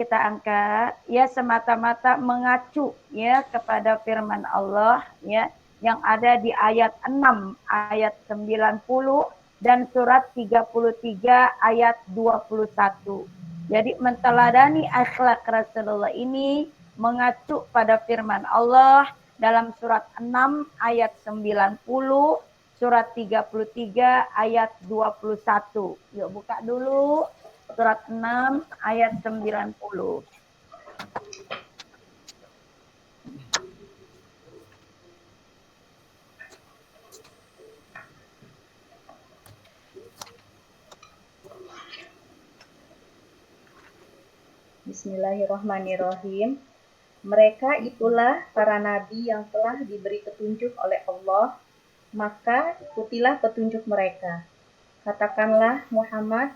kita angkat ya semata-mata mengacu ya kepada firman Allah ya yang ada di ayat 6 ayat 90 dan surat 33 ayat 21. Jadi menteladani akhlak Rasulullah ini mengacu pada firman Allah dalam surat 6 ayat 90, surat 33 ayat 21. Yuk buka dulu surat 6 ayat 90. Bismillahirrahmanirrahim. Mereka itulah para nabi yang telah diberi petunjuk oleh Allah, maka ikutilah petunjuk mereka. Katakanlah Muhammad,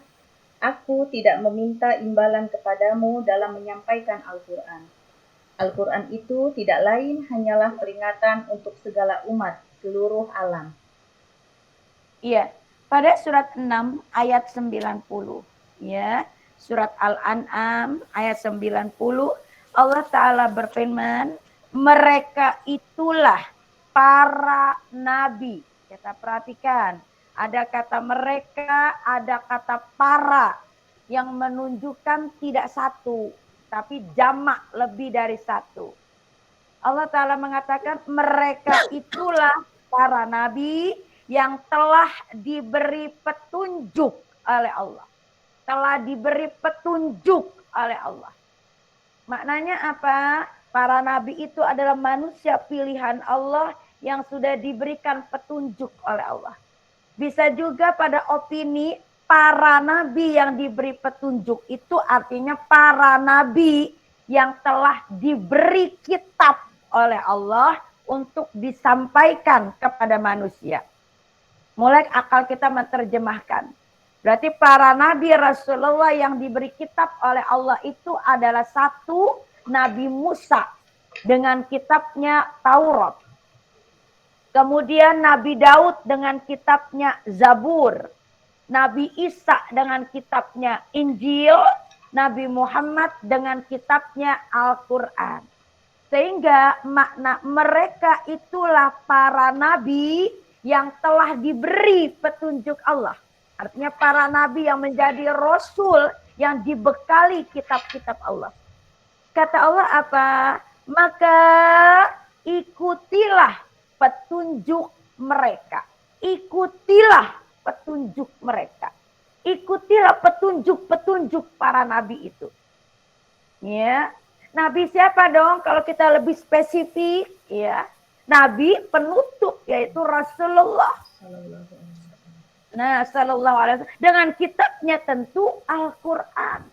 aku tidak meminta imbalan kepadamu dalam menyampaikan Al-Quran. Al-Quran itu tidak lain hanyalah peringatan untuk segala umat seluruh alam. Iya, pada surat 6 ayat 90 ya. Surat Al-An'am ayat 90 Allah Ta'ala berfirman, mereka itulah para nabi. Kita perhatikan, ada kata mereka, ada kata para yang menunjukkan tidak satu, tapi jamak lebih dari satu. Allah Ta'ala mengatakan mereka itulah para nabi yang telah diberi petunjuk oleh Allah. Telah diberi petunjuk oleh Allah. Maknanya apa? Para nabi itu adalah manusia pilihan Allah yang sudah diberikan petunjuk oleh Allah. Bisa juga pada opini para nabi yang diberi petunjuk itu artinya para nabi yang telah diberi kitab oleh Allah untuk disampaikan kepada manusia. Mulai akal kita menerjemahkan. Berarti para nabi Rasulullah yang diberi kitab oleh Allah itu adalah satu, Nabi Musa dengan kitabnya Taurat. Kemudian Nabi Daud dengan kitabnya Zabur. Nabi Isa dengan kitabnya Injil. Nabi Muhammad dengan kitabnya Al-Quran. Sehingga makna mereka itulah para nabi yang telah diberi petunjuk Allah. Artinya para nabi yang menjadi rasul yang dibekali kitab-kitab Allah. Kata Allah apa? Maka ikutilah petunjuk mereka. Ikutilah petunjuk mereka. Ikutilah petunjuk-petunjuk para nabi itu. Ya, nabi siapa dong? Kalau kita lebih spesifik, ya, nabi penutup yaitu Rasulullah. Nah, sallallahu alaihi wasallam dengan kitabnya tentu Al-Qur'an.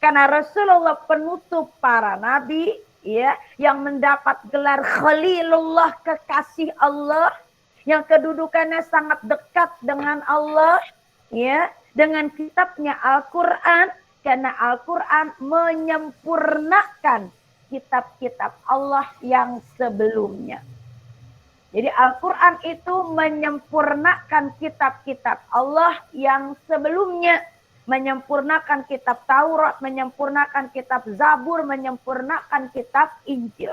Karena Rasulullah penutup para nabi, ya, yang mendapat gelar Khalilullah, kekasih Allah, yang kedudukannya sangat dekat dengan Allah, ya, dengan kitabnya Al-Qur'an, karena Al-Qur'an menyempurnakan kitab-kitab Allah yang sebelumnya. Jadi Al-Quran itu menyempurnakan kitab-kitab Allah yang sebelumnya. Menyempurnakan kitab Taurat, menyempurnakan kitab Zabur, menyempurnakan kitab Injil.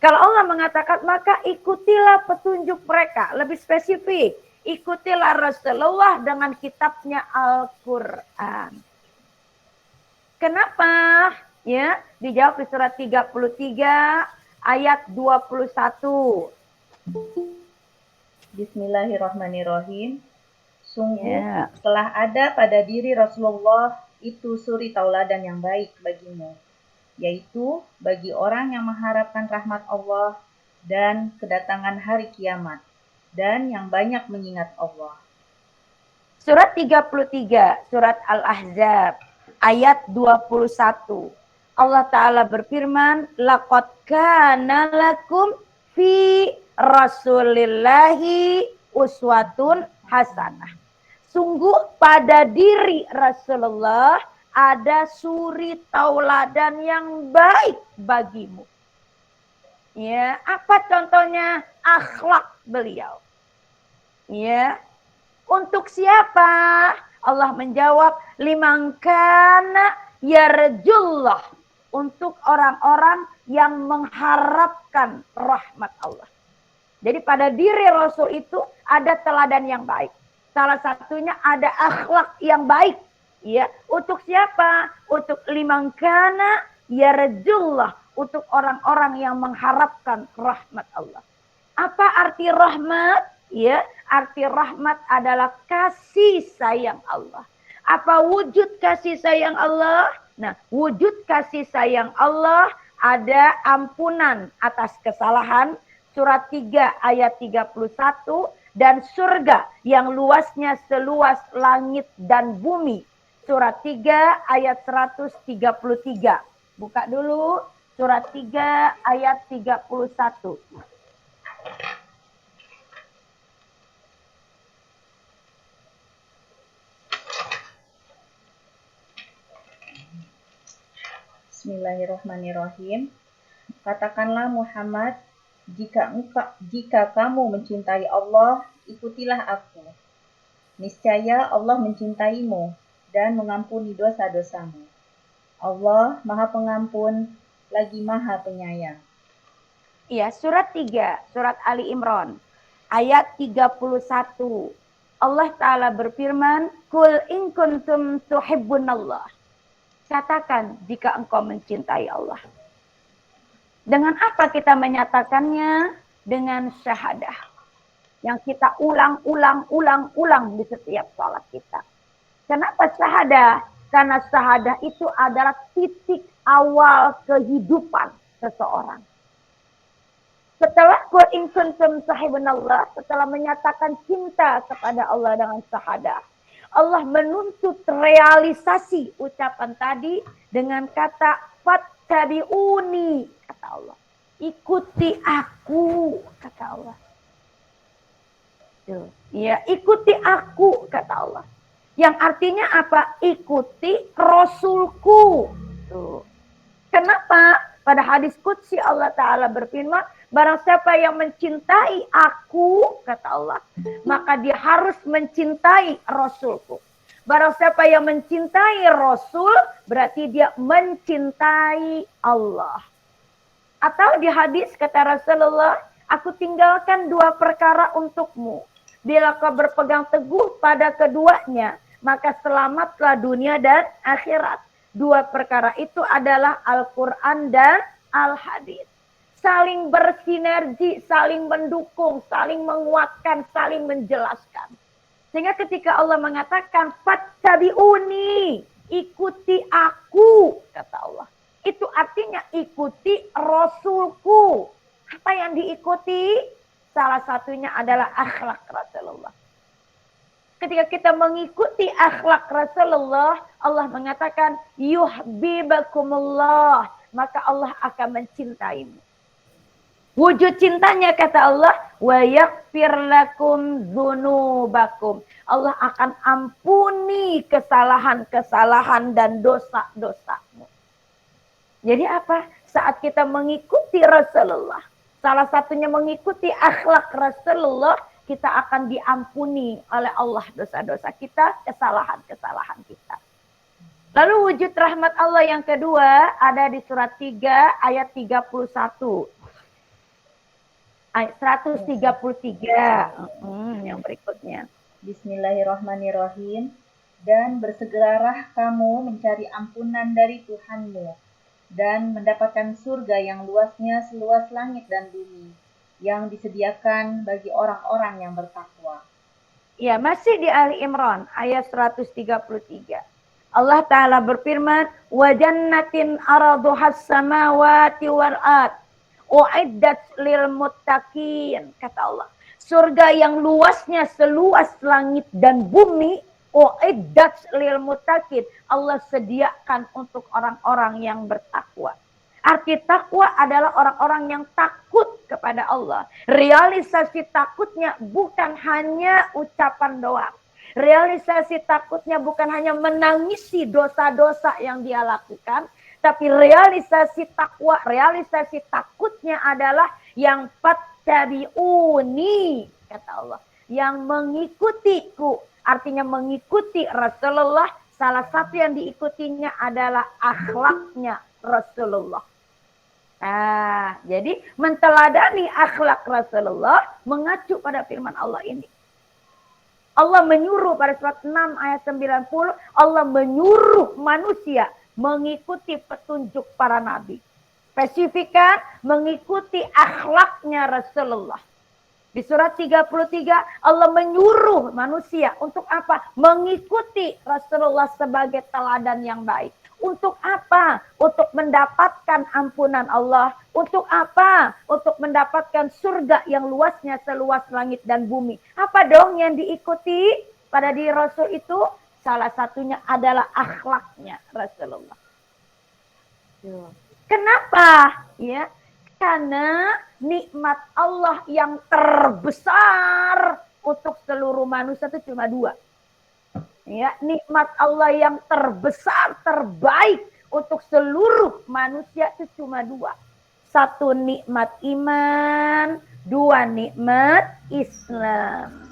Kalau Allah mengatakan, maka ikutilah petunjuk mereka. Lebih spesifik, ikutilah Rasulullah dengan kitabnya Al-Quran. Kenapa? Ya, dijawab di surat 33 ayat 21. Bismillahirrahmanirrahim. Sungguh telah ada pada diri Rasulullah itu suri tauladan yang baik bagimu, yaitu bagi orang yang mengharapkan rahmat Allah dan kedatangan hari kiamat, dan yang banyak mengingat Allah. Surat 33, surat Al-Ahzab, ayat 21. Allah Ta'ala berfirman, laqad kana lakum fi Rasulillahi uswatun hasanah. Sungguh pada diri Rasulullah ada suri tauladan yang baik bagimu. Ya, apa contohnya? Akhlak beliau. Ya, untuk siapa? Allah menjawab, liman kana yarjullah, untuk orang-orang yang mengharapkan rahmat Allah. Jadi pada diri Rasul itu ada teladan yang baik. Salah satunya ada akhlak yang baik. Ya, untuk siapa? Untuk liman kana yarjullah, untuk orang-orang yang mengharapkan rahmat Allah. Apa arti rahmat? Ya, arti rahmat adalah kasih sayang Allah. Apa wujud kasih sayang Allah? Nah, wujud kasih sayang Allah ada ampunan atas kesalahan, surat 3 ayat 31, dan surga yang luasnya seluas langit dan bumi, surat 3 ayat 133. Buka dulu surat 3 ayat 31. Bismillahirrahmanirrahim. Katakanlah Muhammad, jika kamu mencintai Allah, ikutilah aku. Niscaya Allah mencintaimu dan mengampuni dosa-dosamu. Allah Maha Pengampun lagi Maha Penyayang. Iya, surat 3, surat Ali Imran, ayat 31. Allah Ta'ala berfirman, Kul in kuntum tuhibbunallah. Katakan jika engkau mencintai Allah. Dengan apa kita menyatakannya? Dengan syahadah. Yang kita ulang di setiap salat kita. Kenapa syahadah? Karena syahadah itu adalah titik awal kehidupan seseorang. Setelah Qul in kuntum tuhibbunallah, setelah menyatakan cinta kepada Allah dengan syahadah, Allah menuntut realisasi ucapan tadi dengan kata fattabi'uni, kata Allah. Ikuti aku, kata Allah. Tuh. Ya, ikuti aku, kata Allah. Yang artinya apa? Ikuti Rasulku. Tuh. Kenapa? Pada hadis qudsi Allah Ta'ala berfirman, barang siapa yang mencintai aku, kata Allah, maka dia harus mencintai Rasulku. Barang siapa yang mencintai Rasul, berarti dia mencintai Allah. Atau di hadis kata Rasulullah, aku tinggalkan 2 perkara untukmu. Bila kau berpegang teguh pada keduanya, maka selamatlah dunia dan akhirat. 2 perkara itu adalah Al-Quran dan Al-Hadis. Saling bersinergi, saling mendukung, saling menguatkan, saling menjelaskan. Sehingga ketika Allah mengatakan, fattabi'uni, ikuti aku, kata Allah. Itu artinya ikuti Rasulku. Apa yang diikuti? Salah satunya adalah akhlak Rasulullah. Ketika kita mengikuti akhlak Rasulullah, Allah mengatakan, yuhibbakumullah, maka Allah akan mencintaimu. Wujud cintanya kata Allah, wa yaghfir lakum dzunubakum. Allah akan ampuni kesalahan-kesalahan dan dosa-dosamu. Jadi apa? Saat kita mengikuti Rasulullah, salah satunya mengikuti akhlak Rasulullah, kita akan diampuni oleh Allah dosa-dosa kita, kesalahan-kesalahan kita. Lalu wujud rahmat Allah yang kedua ada di surat 3 ayat 31. Ayat 133 yang berikutnya. Bismillahirrahmanirrahim. Dan bersegeralah kamu mencari ampunan dari Tuhanmu dan mendapatkan surga yang luasnya seluas langit dan bumi, yang disediakan bagi orang-orang yang bertakwa. Ya, masih di Ali Imran ayat 133. Allah Ta'ala berfirman, wa jannatin araduhas samawati wal ard uiddat lil muttaqin, kata Allah. Surga yang luasnya seluas langit dan bumi, uiddat lil muttaqin, Allah sediakan untuk orang-orang yang bertakwa. Arti takwa adalah orang-orang yang takut kepada Allah. Realisasi takutnya bukan hanya ucapan doang. Realisasi takutnya bukan hanya menangisi dosa-dosa yang dia lakukan, tapi realisasi takwa, realisasi takutnya adalah yang fattabi'uni, kata Allah, yang mengikutiku. Artinya mengikuti Rasulullah salah satu yang diikutinya adalah akhlaknya Rasulullah. Jadi menteladani akhlak Rasulullah mengacu pada firman Allah ini. Allah menyuruh pada surat 6 ayat 90, Allah menyuruh manusia mengikuti petunjuk para nabi. Spesifikan mengikuti akhlaknya Rasulullah. Di surat 33 Allah menyuruh manusia untuk apa? Mengikuti Rasulullah sebagai teladan yang baik. Untuk apa? Untuk mendapatkan ampunan Allah. Untuk apa? Untuk mendapatkan surga yang luasnya seluas langit dan bumi. Apa dong yang diikuti pada diri Rasul itu? Salah satunya adalah akhlaknya Rasulullah. Kenapa? Ya, karena nikmat Allah yang terbesar untuk seluruh manusia itu cuma dua. Ya, nikmat Allah yang terbesar, terbaik untuk seluruh manusia itu cuma dua. Satu nikmat iman, dua nikmat Islam.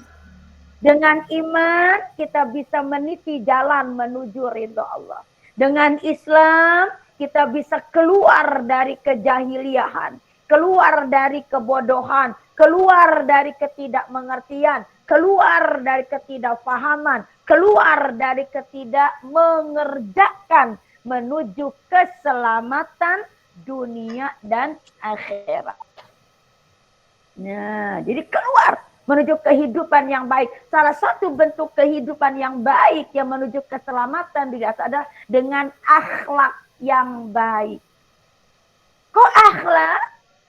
Dengan iman kita bisa meniti jalan menuju ridha Allah. Dengan Islam kita bisa keluar dari kejahiliahan, keluar dari kebodohan, keluar dari ketidakmengertian, keluar dari ketidakfahaman, keluar dari ketidakmengerjakan menuju keselamatan dunia dan akhirat. Nah, jadi keluar menuju kehidupan yang baik. Salah satu bentuk kehidupan yang baik yang menuju keselamatan adalah dengan akhlak yang baik. Kok akhlak?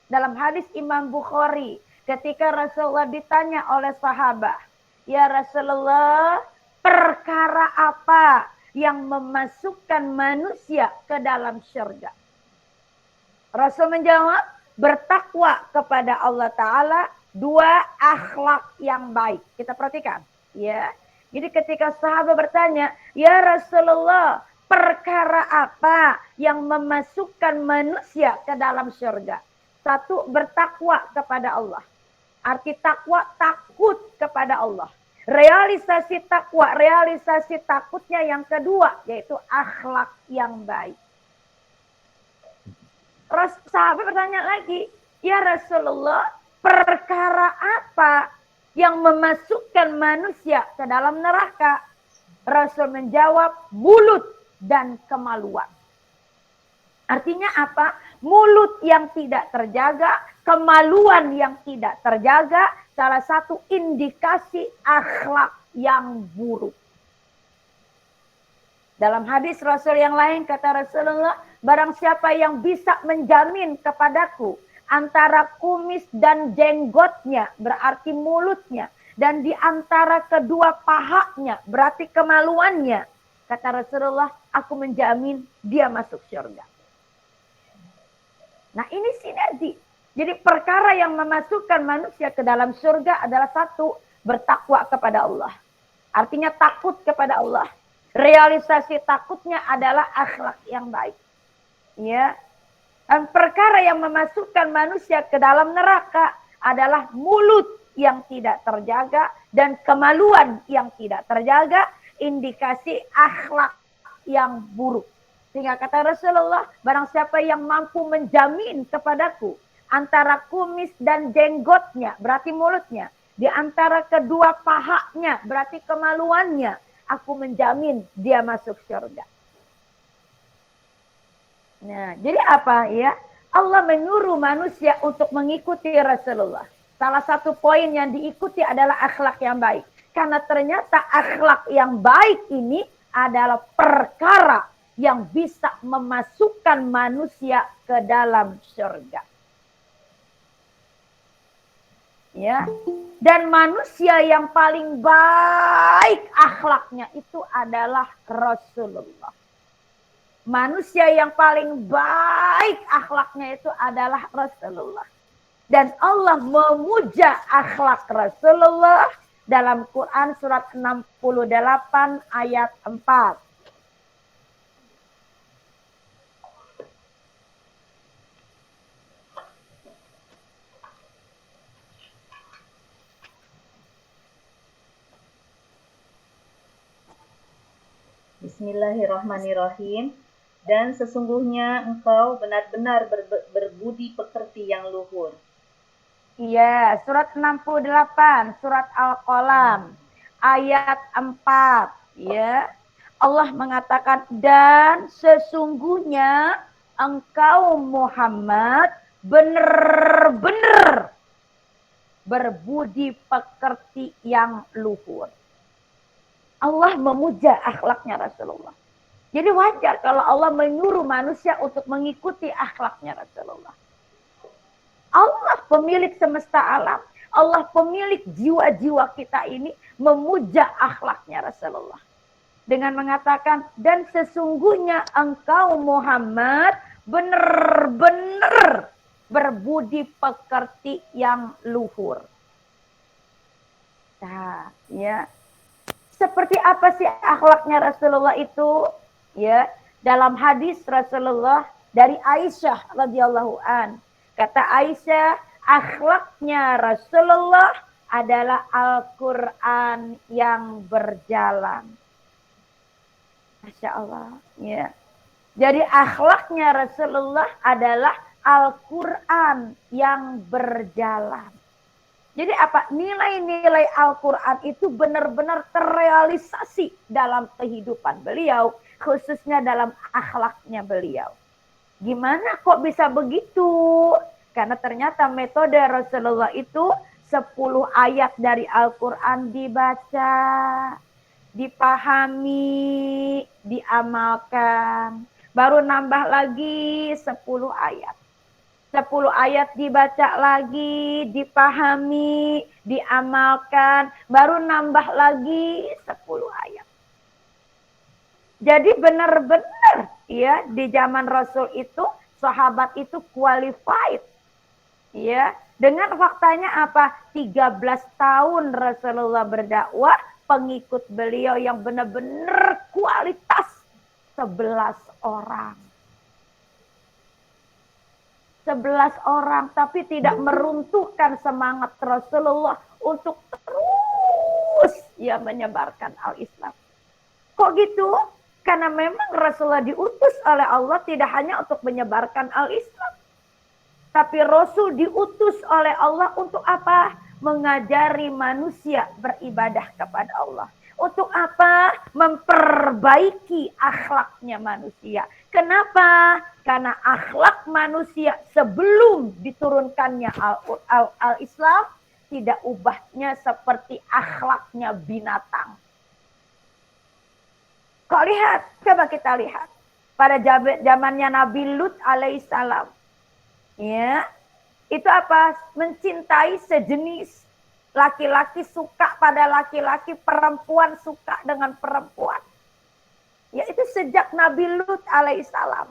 Dalam hadis Imam Bukhari, ketika Rasulullah ditanya oleh sahabat, "Ya Rasulullah, perkara apa yang memasukkan manusia ke dalam surga?" Rasul menjawab, bertakwa kepada Allah Ta'ala, dua akhlak yang baik. Kita perhatikan, ya. Jadi ketika sahabat bertanya, "Ya Rasulullah, perkara apa yang memasukkan manusia ke dalam surga?" Satu, bertakwa kepada Allah. Arti takwa, takut kepada Allah. Realisasi takwa, realisasi takutnya yang kedua, yaitu akhlak yang baik. Sahabat bertanya lagi, "Ya Rasulullah, perkara apa yang memasukkan manusia ke dalam neraka?" Rasul menjawab, mulut dan kemaluan. Artinya apa? Mulut yang tidak terjaga, kemaluan yang tidak terjaga, salah satu indikasi akhlak yang buruk. Dalam hadis Rasul yang lain kata Rasulullah, barang siapa yang bisa menjamin kepadaku antara kumis dan jenggotnya, berarti mulutnya, dan di antara kedua pahanya, berarti kemaluannya, kata Rasulullah, aku menjamin dia masuk surga. Nah, ini sinergi. Jadi perkara yang memasukkan manusia ke dalam surga adalah satu, bertakwa kepada Allah. Artinya takut kepada Allah. Realisasi takutnya adalah akhlak yang baik. Ya. Dan perkara yang memasukkan manusia ke dalam neraka adalah mulut yang tidak terjaga dan kemaluan yang tidak terjaga, indikasi akhlak yang buruk. Sehingga kata Rasulullah, barang siapa yang mampu menjamin kepadaku antara kumis dan jenggotnya, berarti mulutnya, di antara kedua pahanya, berarti kemaluannya, aku menjamin dia masuk surga. Nah, jadi apa ya? Allah menyuruh manusia untuk mengikuti Rasulullah. Salah satu poin yang diikuti adalah akhlak yang baik. Karena ternyata akhlak yang baik ini adalah perkara yang bisa memasukkan manusia ke dalam surga. Ya. Dan manusia yang paling baik akhlaknya itu adalah Rasulullah. Manusia yang paling baik akhlaknya itu adalah Rasulullah. Dan Allah memuja akhlak Rasulullah dalam Quran surat 68 ayat 4. Bismillahirrahmanirrahim. Dan sesungguhnya engkau benar-benar berbudi pekerti yang luhur. Iya, surat 68, surat Al-Qalam, ayat 4. Ya, Allah mengatakan, dan sesungguhnya engkau Muhammad benar-benar berbudi pekerti yang luhur. Allah memuja akhlaknya Rasulullah. Jadi wajar kalau Allah menyuruh manusia untuk mengikuti akhlaknya Rasulullah. Allah pemilik semesta alam, Allah pemilik jiwa-jiwa kita ini memuja akhlaknya Rasulullah. Dengan mengatakan, dan sesungguhnya engkau Muhammad benar-benar berbudi pekerti yang luhur. Nah, ya. Seperti apa sih akhlaknya Rasulullah itu? Ya, dalam hadis Rasulullah dari Aisyah radhiyallahu an. Kata Aisyah, akhlaknya Rasulullah adalah Al-Quran yang berjalan. Masya Allah. Ya. Jadi akhlaknya Rasulullah adalah Al-Quran yang berjalan. Jadi apa? Nilai-nilai Al-Quran itu benar-benar terrealisasi dalam kehidupan beliau, khususnya dalam akhlaknya beliau. Gimana kok bisa begitu? Karena ternyata metode Rasulullah itu 10 ayat dari Al-Quran dibaca, dipahami, diamalkan. Baru nambah lagi 10 ayat. 10 ayat dibaca lagi, dipahami, diamalkan. Baru nambah lagi 10 ayat. Jadi benar-benar ya di zaman Rasul itu sahabat itu qualified. Ya, dengan faktanya apa? 13 tahun Rasulullah berdakwah, pengikut beliau yang benar-benar kualitas 11 orang. 11 orang, tapi tidak meruntuhkan semangat Rasulullah untuk terus ya menyebarkan al-Islam. Kok gitu? Karena memang Rasulullah diutus oleh Allah tidak hanya untuk menyebarkan al-Islam. Tapi Rasul diutus oleh Allah untuk apa? Mengajari manusia beribadah kepada Allah. Untuk apa? Memperbaiki akhlaknya manusia. Kenapa? Karena akhlak manusia sebelum diturunkannya al-Islam tidak ubahnya seperti akhlaknya binatang. Kok lihat? Coba kita lihat. Pada zamannya Nabi Lut alaihissalam. Ya, itu apa? Mencintai sejenis. Laki-laki suka pada laki-laki, perempuan suka dengan perempuan. Ya, itu sejak Nabi Lut alaihissalam.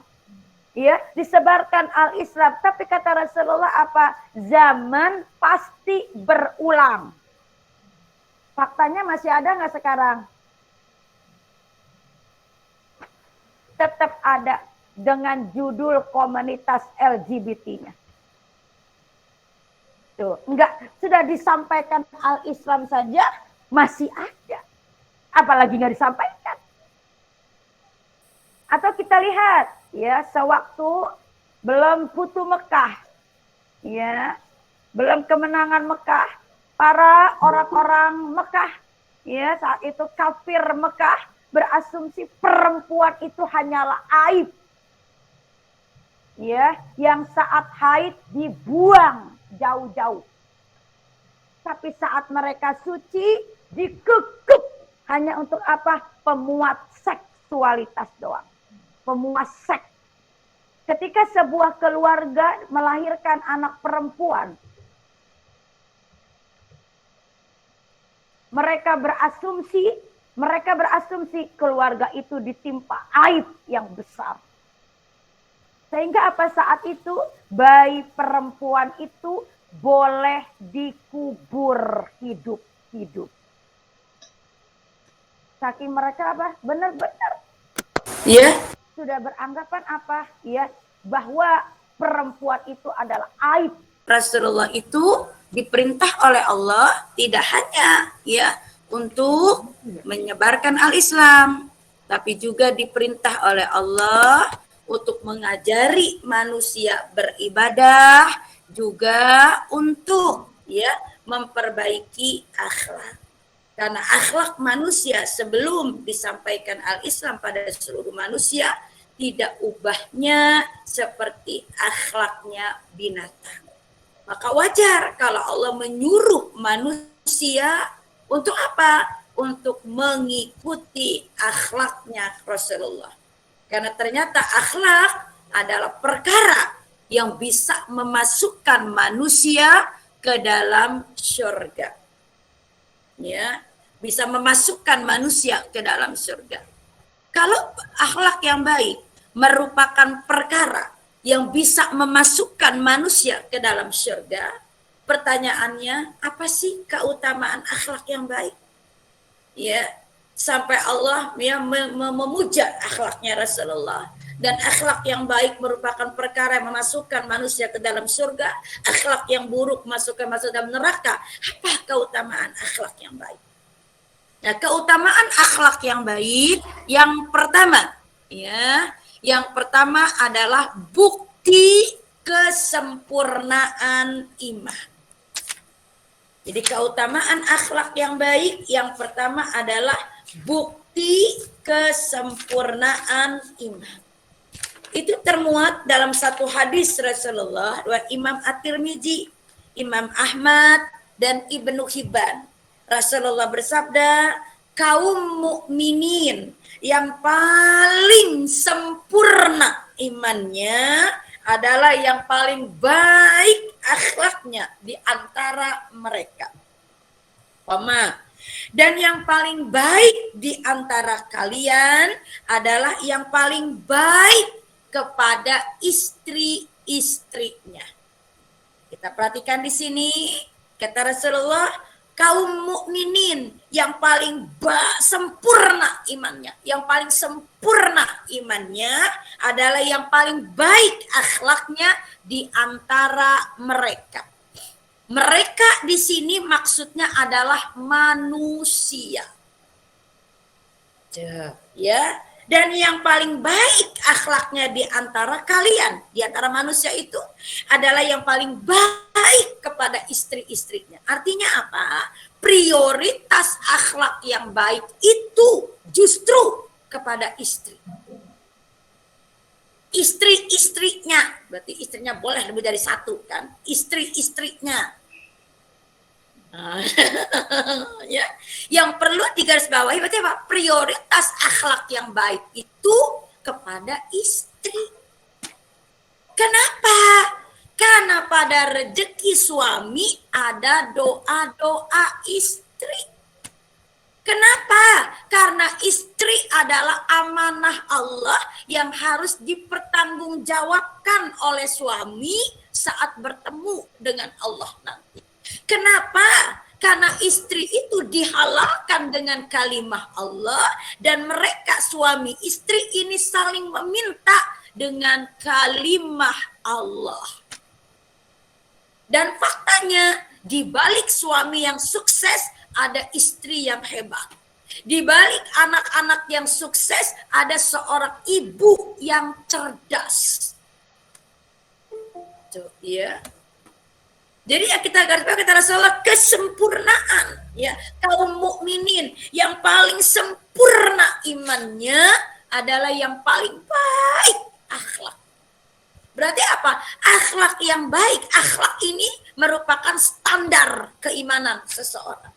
Ya, disebarkan al-Islam. Tapi kata Rasulullah apa? Zaman pasti berulang. Faktanya masih ada nggak sekarang? Tetap ada dengan judul komunitas LGBT-nya. Tuh, enggak, sudah disampaikan al-Islam saja masih ada. Apalagi nggak disampaikan. Atau kita lihat ya, sewaktu belum Futu Mekah, ya, belum kemenangan Mekah, para orang-orang Mekah, ya, saat itu kafir Mekah berasumsi perempuan itu hanyalah aib. Ya, yang saat haid dibuang jauh-jauh. Tapi saat mereka suci dikekep hanya untuk apa? Pemuat seksualitas doang. Pemuas seks. Ketika sebuah keluarga melahirkan anak perempuan, mereka berasumsi keluarga itu ditimpa aib yang besar. Sehingga apa saat itu bayi perempuan itu boleh dikubur hidup-hidup. Saking mereka apa? Benar-benar. Ya. Sudah beranggapan apa? Ya, bahwa perempuan itu adalah aib. Rasulullah itu diperintah oleh Allah tidak hanya ya untuk menyebarkan al-Islam, tapi juga diperintah oleh Allah untuk mengajari manusia beribadah, juga untuk ya memperbaiki akhlak. Karena akhlak manusia sebelum disampaikan al-Islam pada seluruh manusia tidak ubahnya seperti akhlaknya binatang. Maka wajar kalau Allah menyuruh manusia untuk apa? Untuk mengikuti akhlaknya Rasulullah. Karena ternyata akhlak adalah perkara yang bisa memasukkan manusia ke dalam surga. Ya, bisa memasukkan manusia ke dalam surga. Kalau akhlak yang baik merupakan perkara yang bisa memasukkan manusia ke dalam surga, pertanyaannya, apa sih keutamaan akhlak yang baik? Ya, sampai Allah ya memuja akhlaknya Rasulullah. Dan akhlak yang baik merupakan perkara yang memasukkan manusia ke dalam surga. Akhlak yang buruk masuk dalam neraka. Apa keutamaan akhlak yang baik? Nah, keutamaan akhlak yang baik yang pertama, ya, yang pertama adalah bukti kesempurnaan iman. Jadi keutamaan akhlak yang baik yang pertama adalah bukti kesempurnaan iman. Itu termuat dalam satu hadis Rasulullah riwayat Imam At-Tirmizi, Imam Ahmad, dan Ibnu Hibban. Rasulullah bersabda, kaum mukminin yang paling sempurna imannya adalah yang paling baik akhlaknya di antara mereka. Dan yang paling baik di antara kalian adalah yang paling baik kepada istri-istrinya. Kita perhatikan di sini, kata Rasulullah, kaum mukminin yang paling sempurna imannya, yang paling sempurna imannya adalah yang paling baik akhlaknya di antara mereka. Mereka di sini maksudnya adalah manusia. Ya, dan yang paling baik akhlaknya di antara kalian, di antara manusia itu adalah yang paling baik kepada istri-istrinya. Artinya apa? Prioritas akhlak yang baik itu justru kepada istri. Istri-istrinya, berarti istrinya boleh lebih dari satu kan? Istri-istrinya. Ya, yang perlu digarisbawahi berarti apa? Prioritas akhlak yang baik itu kepada istri. Kenapa? Karena pada rezeki suami ada doa-doa istri. Kenapa? Karena istri adalah amanah Allah yang harus dipertanggungjawabkan oleh suami saat bertemu dengan Allah nanti. Kenapa? Karena istri itu dihalalkan dengan kalimah Allah dan mereka suami istri ini saling meminta dengan kalimah Allah. Dan faktanya di balik suami yang sukses ada istri yang hebat. Di balik anak-anak yang sukses ada seorang ibu yang cerdas. Tuh, ya. Jadi ya kita garis bawah kata Rasulullah kesempurnaan ya kaum mukminin yang paling sempurna imannya adalah yang paling baik akhlak. Berarti apa? Akhlak yang baik, akhlak ini merupakan standar keimanan seseorang.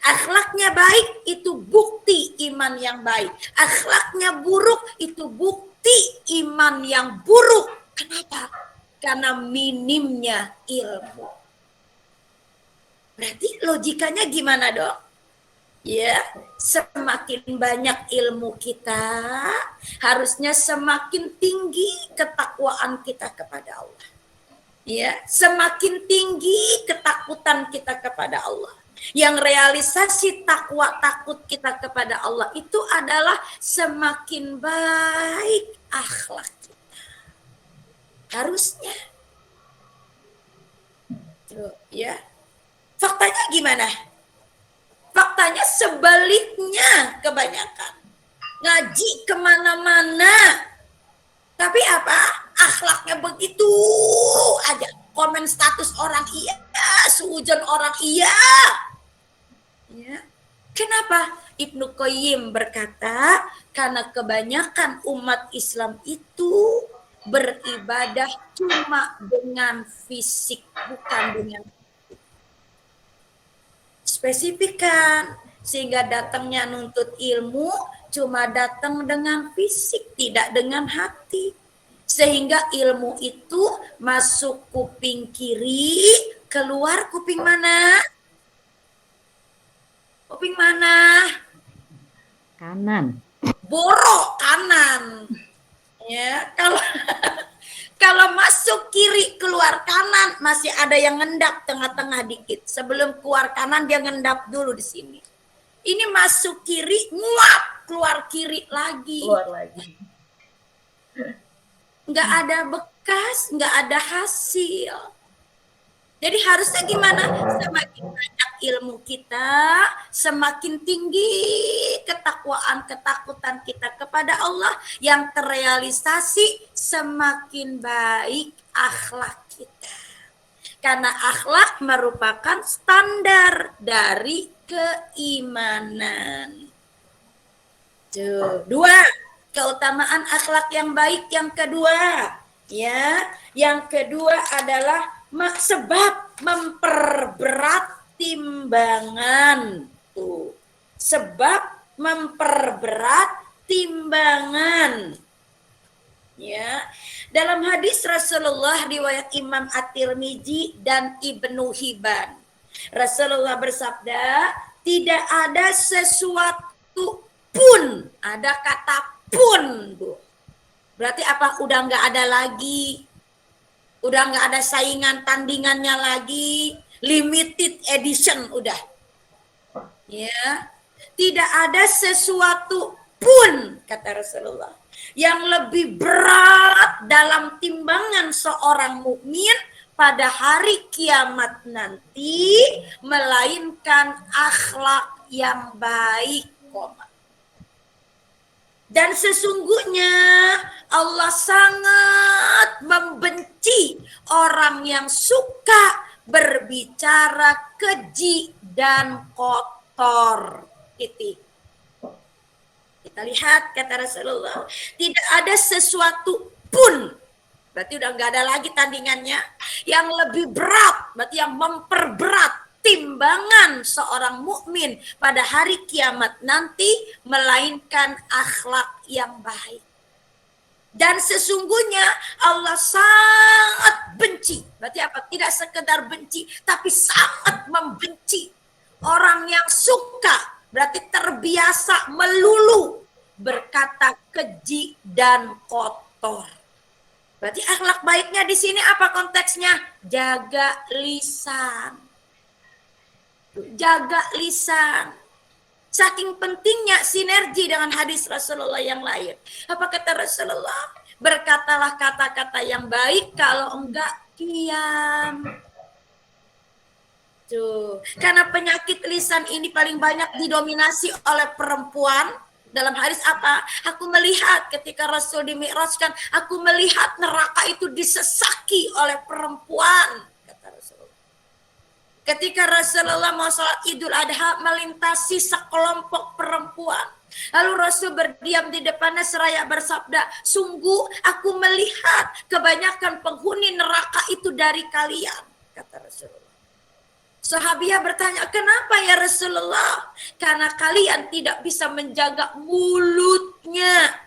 Akhlaknya baik itu bukti iman yang baik. Akhlaknya buruk itu bukti iman yang buruk. Kenapa? Karena minimnya ilmu. Berarti logikanya gimana dong? Ya, semakin banyak ilmu kita, harusnya semakin tinggi ketakwaan kita kepada Allah. Ya, semakin tinggi ketakutan kita kepada Allah. Yang realisasi takwa takut kita kepada Allah itu adalah semakin baik akhlak kita. Harusnya. Tuh, ya. Faktanya gimana? Faktanya sebaliknya kebanyakan. ngaji kemana-mana, tapi apa? Akhlaknya begitu aja. Komen status orang iya, suujon orang iya. Ya. Kenapa? Ibnu Qayyim berkata, karena kebanyakan umat Islam itu beribadah cuma dengan fisik, bukan dengan spesifikan. Sehingga datangnya nuntut ilmu cuma datang dengan fisik, tidak dengan hati. Sehingga ilmu itu masuk kuping kiri, keluar kuping mana? Kuping mana? Kanan. Borok kanan. Ya, kalau kalau masuk kiri keluar kanan masih ada yang ngendap tengah-tengah dikit. Sebelum keluar kanan dia ngendap dulu di sini. Ini masuk kiri, nguap, keluar kiri lagi. Keluar lagi. Nggak ada bekas, nggak ada hasil. Jadi harusnya gimana? Semakin banyak ilmu kita, semakin tinggi ketakwaan-ketakutan kita kepada Allah yang terrealisasi, semakin baik akhlak kita. Karena akhlak merupakan standar dari keimanan. Dua, keutamaan akhlak yang baik yang kedua. Ya, yang kedua adalah sebab memperberat timbangan. Tuh. Sebab memperberat timbangan. Ya. Dalam hadis Rasulullah riwayat Imam At-Tirmidzi dan Ibnu Hibban. Rasulullah bersabda, tidak ada sesuatu pun, ada kata pun, Bu. Berarti apa? Udah nggak ada lagi. Udah nggak ada saingan tandingannya lagi. Limited edition udah. Ya. Tidak ada sesuatu pun, kata Rasulullah, yang lebih berat dalam timbangan seorang mukmin pada hari kiamat nanti, melainkan akhlak yang baik. Dan sesungguhnya Allah sangat membenci orang yang suka berbicara keji dan kotor. Kita lihat kata Rasulullah, tidak ada sesuatu pun, berarti udah nggak ada lagi tandingannya, yang lebih berat, berarti yang memperberat timbangan seorang mukmin pada hari kiamat nanti, melainkan akhlak yang baik. Dan sesungguhnya Allah sangat benci, berarti apa? Tidak sekedar benci, tapi sangat membenci orang yang suka, berarti terbiasa melulu berkata keji dan kotor. Berarti akhlak baiknya di sini apa konteksnya? Jaga lisan. Jaga lisan. Saking pentingnya sinergi dengan hadis Rasulullah yang lain. Apa kata Rasulullah? Berkatalah kata-kata yang baik, kalau enggak diam. Tuh. Karena penyakit lisan ini paling banyak didominasi oleh perempuan. Dalam hadis apa? Aku melihat ketika Rasul dimi'rajkan, aku melihat neraka itu disesaki oleh perempuan. Ketika Rasulullah mau sholat Idul Adha, melintasi sekelompok perempuan. Lalu Rasul berdiam di depannya seraya bersabda, sungguh aku melihat kebanyakan penghuni neraka itu dari kalian, kata Rasulullah. Sahabiah bertanya, kenapa ya Rasulullah? Karena kalian tidak bisa menjaga mulutnya.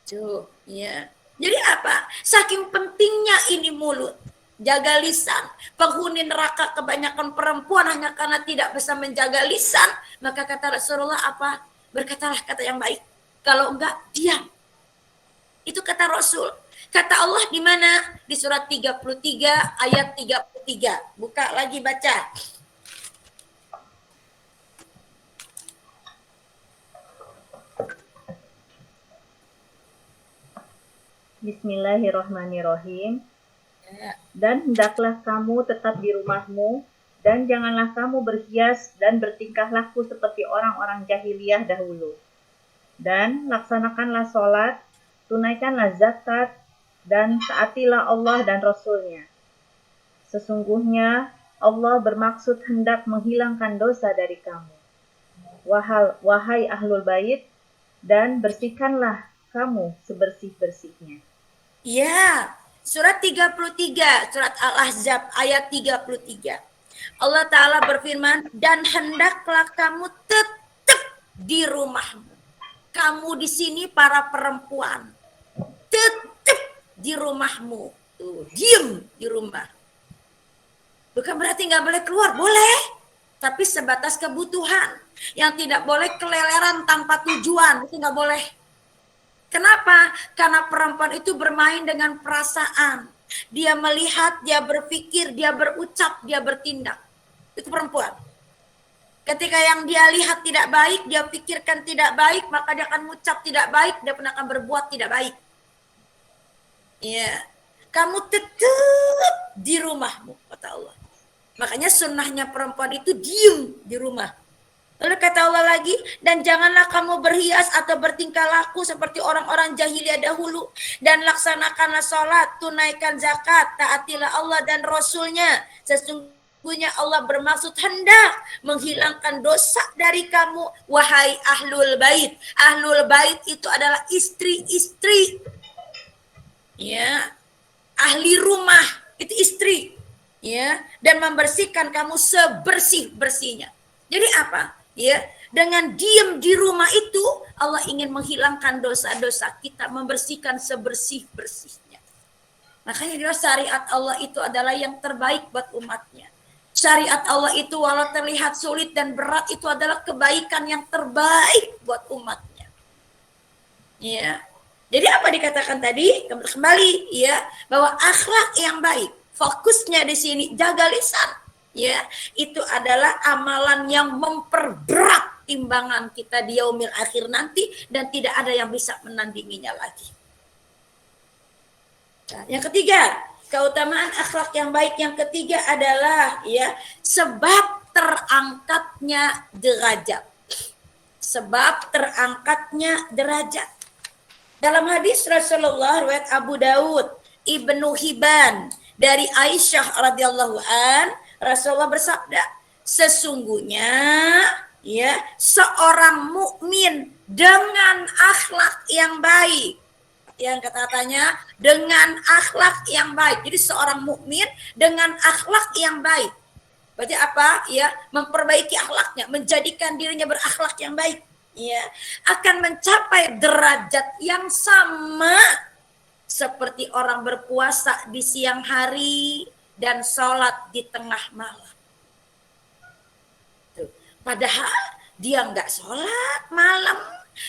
Tuh, ya. Jadi apa? Saking pentingnya ini mulut. Jaga lisan. Penghuni neraka kebanyakan perempuan hanya karena tidak bisa menjaga lisan. Maka kata Rasulullah apa? Berkatalah kata yang baik. Kalau enggak, diam. Itu kata Rasul. Kata Allah di mana? Di surat 33 ayat 33. Buka lagi baca. Bismillahirrahmanirrahim. Dan hendaklah kamu tetap di rumahmu Dan janganlah kamu berhias dan bertingkah laku seperti orang-orang jahiliyah dahulu. Dan laksanakanlah sholat, tunaikanlah zakat, dan taatilah Allah dan Rasul-Nya. Sesungguhnya Allah bermaksud hendak menghilangkan dosa dari kamu. Wahai ahlul bait, dan bersihkanlah kamu sebersih-bersihnya. Ya, surat 33, surat Al-Ahzab ayat 33. Allah Ta'ala berfirman, dan hendaklah kamu tetap di rumahmu. Kamu di sini para perempuan, tetap di rumahmu. Tuh, diem di rumah. Bukan berarti nggak boleh keluar, boleh. Tapi sebatas kebutuhan. Yang tidak boleh keleleran tanpa tujuan, itu nggak boleh. Kenapa? Karena perempuan itu bermain dengan perasaan. Dia melihat, dia berpikir, dia berucap, dia bertindak. Itu perempuan. Ketika yang dia lihat tidak baik, dia pikirkan tidak baik, maka dia akan mengucap tidak baik, dia pun akan berbuat tidak baik. Ya, kamu tetap di rumahmu, kata Allah. Makanya sunnahnya perempuan itu diem di rumah. Lalu kata Allah lagi, dan janganlah kamu berhias atau bertingkah laku seperti orang-orang jahiliyah dahulu. Dan laksanakanlah sholat, tunaikan zakat, taatilah Allah dan Rasul-Nya. Sesungguhnya Allah bermaksud hendak menghilangkan dosa dari kamu, wahai ahlul bait. Ahlul bait itu adalah istri-istri. Ya, ahli rumah itu istri. Ya, dan membersihkan kamu sebersih-bersihnya. Jadi apa? Ya, dengan diam di rumah itu Allah ingin menghilangkan dosa-dosa kita, membersihkan sebersih-bersihnya. Makanya dia syariat Allah itu adalah yang terbaik buat umatnya. Syariat Allah itu walau terlihat sulit dan berat, itu adalah kebaikan yang terbaik buat umatnya. Ya. Jadi apa dikatakan tadi? Kembali ya, bahwa akhlak yang baik, fokusnya di sini jaga lisan. Ya, itu adalah amalan yang memperberat timbangan kita di yaumil akhir nanti, dan tidak ada yang bisa menandinginya lagi. Nah, yang ketiga, keutamaan akhlak yang baik yang ketiga adalah ya, sebab terangkatnya derajat. Sebab terangkatnya derajat. Dalam hadis Rasulullah riwayat Abu Daud, Ibnu Hibban dari Aisyah radhiyallahu an, Rasulullah bersabda, sesungguhnya ya, seorang mukmin dengan akhlak yang baik. Yang kata-katanya dengan akhlak yang baik. Jadi seorang mukmin dengan akhlak yang baik. Berarti apa? Ya, memperbaiki akhlaknya, menjadikan dirinya berakhlak yang baik. Ya, akan mencapai derajat yang sama seperti orang berpuasa di siang hari dan sholat di tengah malam. Tuh. Padahal dia nggak sholat malam,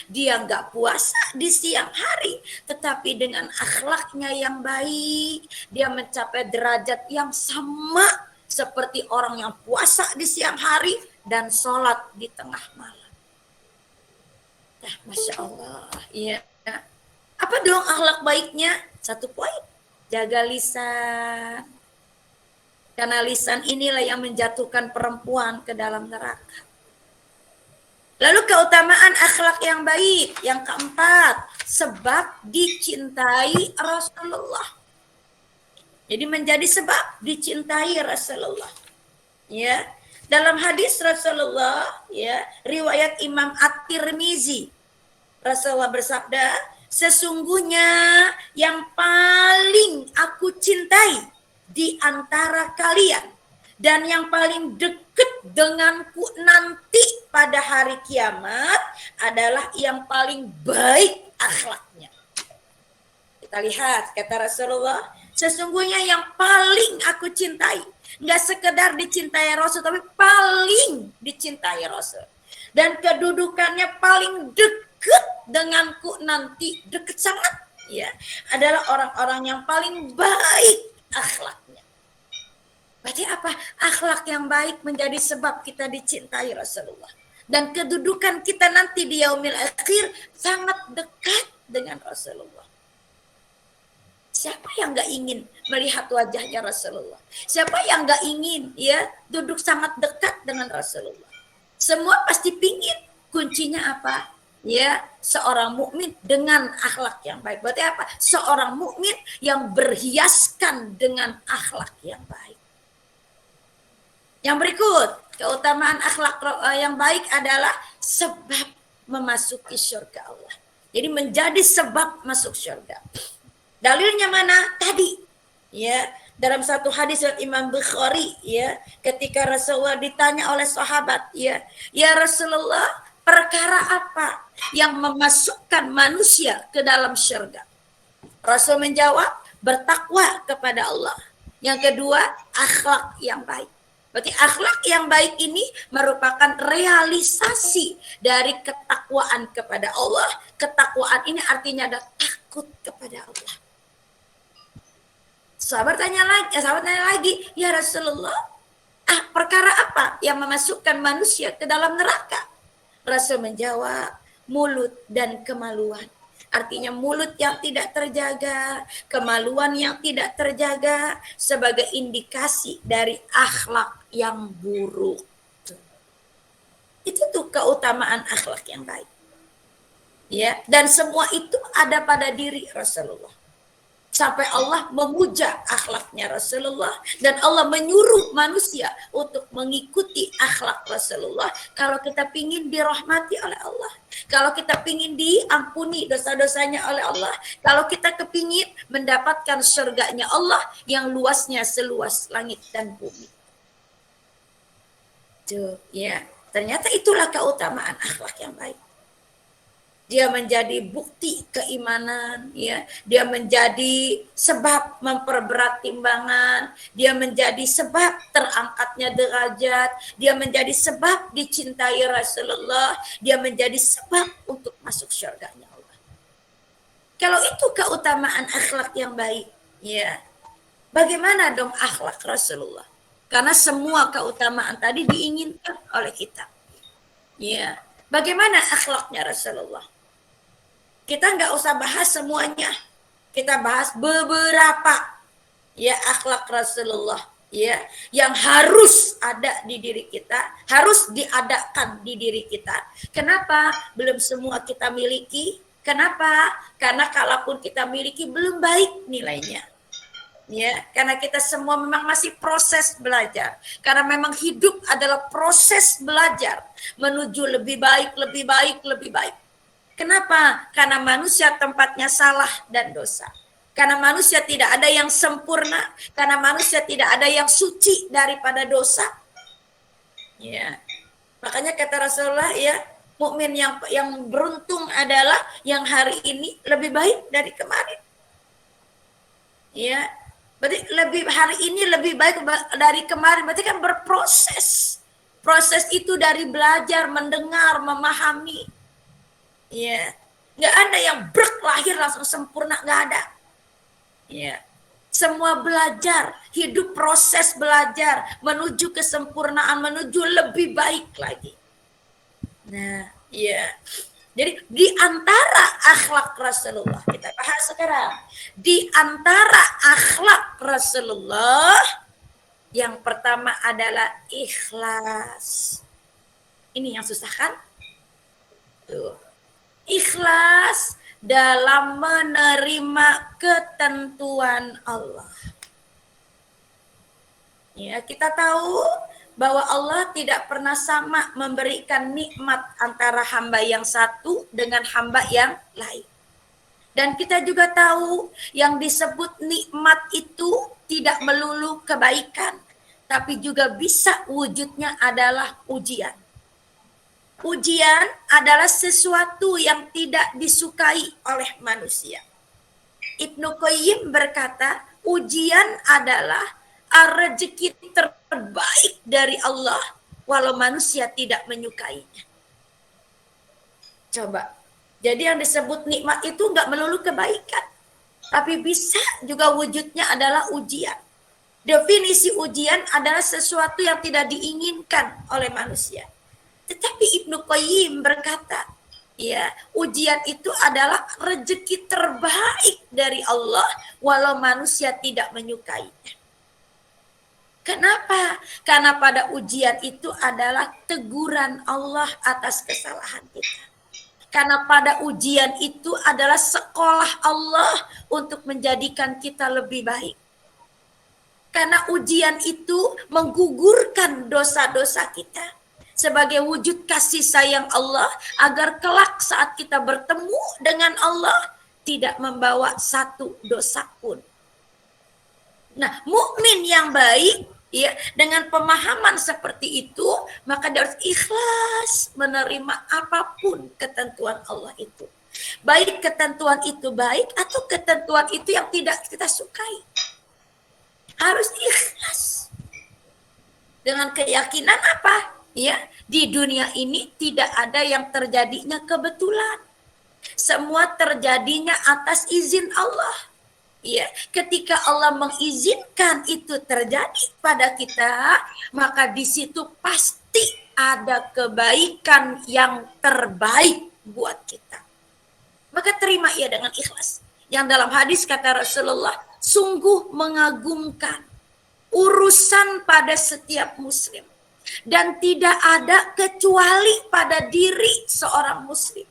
dia nggak puasa di siang hari, tetapi dengan akhlaknya yang baik, dia mencapai derajat yang sama seperti orang yang puasa di siang hari dan sholat di tengah malam. Nah, Masya Allah, iya. Apa dong akhlak baiknya? Satu poin, jaga lisan. Karena lisan inilah yang menjatuhkan perempuan ke dalam neraka. Lalu keutamaan akhlak yang baik, yang keempat, sebab dicintai Rasulullah. Jadi menjadi sebab dicintai Rasulullah. Ya, dalam hadis Rasulullah, ya, riwayat Imam At-Tirmizi, Rasulullah bersabda, sesungguhnya yang paling aku cintai di antara kalian dan yang paling dekat denganku nanti pada hari kiamat adalah yang paling baik akhlaknya. Kita lihat kata Rasulullah, sesungguhnya yang paling aku cintai, nggak sekedar dicintai Rasul, tapi paling dicintai Rasul. Dan kedudukannya paling dekat denganku nanti, dekat sangat, ya, adalah orang-orang yang paling baik akhlaknya. Berarti apa? Akhlak yang baik menjadi sebab kita dicintai Rasulullah. Dan kedudukan kita nanti di yaumil akhir sangat dekat dengan Rasulullah. Siapa yang nggak ingin melihat wajahnya Rasulullah? Siapa yang nggak ingin ya duduk sangat dekat dengan Rasulullah? Semua pasti pingin. Kuncinya apa? Ya, seorang mukmin dengan akhlak yang baik. Berarti apa? Seorang mukmin yang berhiaskan dengan akhlak yang baik. Yang berikut, keutamaan akhlak yang baik adalah sebab memasuki surga Allah. Jadi menjadi sebab masuk surga. Dalilnya mana? Tadi, ya, dalam satu hadis dari Imam Bukhari, ya, ketika Rasulullah ditanya oleh sahabat, ya Rasulullah, perkara apa yang memasukkan manusia ke dalam surga? Rasul menjawab, bertakwa kepada Allah. Yang kedua, akhlak yang baik. Berarti akhlak yang baik ini merupakan realisasi dari ketakwaan kepada Allah. Ketakwaan ini artinya ada takut kepada Allah. Sahabat tanya lagi, ya Rasulullah, perkara apa yang memasukkan manusia ke dalam neraka? Rasul menjawab, mulut dan kemaluan. Artinya mulut yang tidak terjaga, kemaluan yang tidak terjaga sebagai indikasi dari akhlak yang buruk. Itu tuh keutamaan akhlak yang baik. Ya, dan semua itu ada pada diri Rasulullah. Sampai Allah memuja akhlaknya Rasulullah dan Allah menyuruh manusia untuk mengikuti akhlak Rasulullah. Kalau kita pingin dirahmati oleh Allah, kalau kita pingin diampuni dosa-dosanya oleh Allah, kalau kita kepingin mendapatkan surganya Allah yang luasnya seluas langit dan bumi. Tuh, ya, ternyata itulah keutamaan akhlak yang baik. Dia menjadi bukti keimanan, ya. Dia menjadi sebab memperberat timbangan, dia menjadi sebab terangkatnya derajat, dia menjadi sebab dicintai Rasulullah, dia menjadi sebab untuk masuk syurganya Allah. Kalau itu keutamaan akhlak yang baik, ya. Bagaimana dong akhlak Rasulullah? Karena semua keutamaan tadi diinginkan oleh kita. Ya. Bagaimana akhlaknya Rasulullah? Kita nggak usah bahas semuanya. Kita bahas beberapa ya akhlak Rasulullah ya yang harus ada di diri kita, harus diadakan di diri kita. Kenapa? Belum semua kita miliki. Kenapa? Karena kalaupun kita miliki belum baik nilainya. Ya, karena kita semua memang masih proses belajar. Karena memang hidup adalah proses belajar menuju lebih baik, lebih baik, lebih baik. Kenapa? Karena manusia tempatnya salah dan dosa. Karena manusia tidak ada yang sempurna. Karena manusia tidak ada yang suci daripada dosa. Ya, makanya kata Rasulullah ya, mukmin yang beruntung adalah yang hari ini lebih baik dari kemarin. Ya, berarti hari ini lebih baik dari kemarin. Berarti kan berproses. Proses itu dari belajar, mendengar, memahami. Ya, nggak ada yang lahir langsung sempurna, nggak ada. Ya, semua belajar, hidup proses belajar menuju kesempurnaan, menuju lebih baik lagi. Nah, ya. Jadi di antara akhlak Rasulullah kita bahas sekarang. Di antara akhlak Rasulullah yang pertama adalah ikhlas. Ini yang susah kan? Tuh. Ikhlas dalam menerima ketentuan Allah. Ya, kita tahu bahwa Allah tidak pernah sama memberikan nikmat antara hamba yang satu dengan hamba yang lain. Dan kita juga tahu yang disebut nikmat itu tidak melulu kebaikan, tapi juga bisa wujudnya adalah ujian. Ujian adalah sesuatu yang tidak disukai oleh manusia. Ibnu Qayyim berkata, ujian adalah rezeki terbaik dari Allah walau manusia tidak menyukainya. Coba. Jadi yang disebut nikmat itu enggak melulu kebaikan, tapi bisa juga wujudnya adalah ujian. Definisi ujian adalah sesuatu yang tidak diinginkan oleh manusia. Tetapi Ibnu Qayyim berkata, Ya, ujian itu adalah rezeki terbaik dari Allah walau manusia tidak menyukainya. Kenapa? Karena pada ujian itu adalah teguran Allah atas kesalahan kita. Karena pada ujian itu adalah sekolah Allah untuk menjadikan kita lebih baik. Karena ujian itu menggugurkan dosa-dosa kita sebagai wujud kasih sayang Allah agar kelak saat kita bertemu dengan Allah tidak membawa satu dosa pun. Nah, mukmin yang baik ya dengan pemahaman seperti itu maka dia harus ikhlas menerima apapun ketentuan Allah itu. Baik ketentuan itu baik atau ketentuan itu yang tidak kita sukai. Harus ikhlas. Dengan keyakinan apa? Ya, di dunia ini tidak ada yang terjadinya kebetulan. Semua terjadinya atas izin Allah. Ya, ketika Allah mengizinkan itu terjadi pada kita, maka di situ pasti ada kebaikan yang terbaik buat kita. Maka terima ia dengan ikhlas. Yang dalam hadis kata Rasulullah, sungguh mengagumkan urusan pada setiap muslim. Dan tidak ada kecuali pada diri seorang muslim.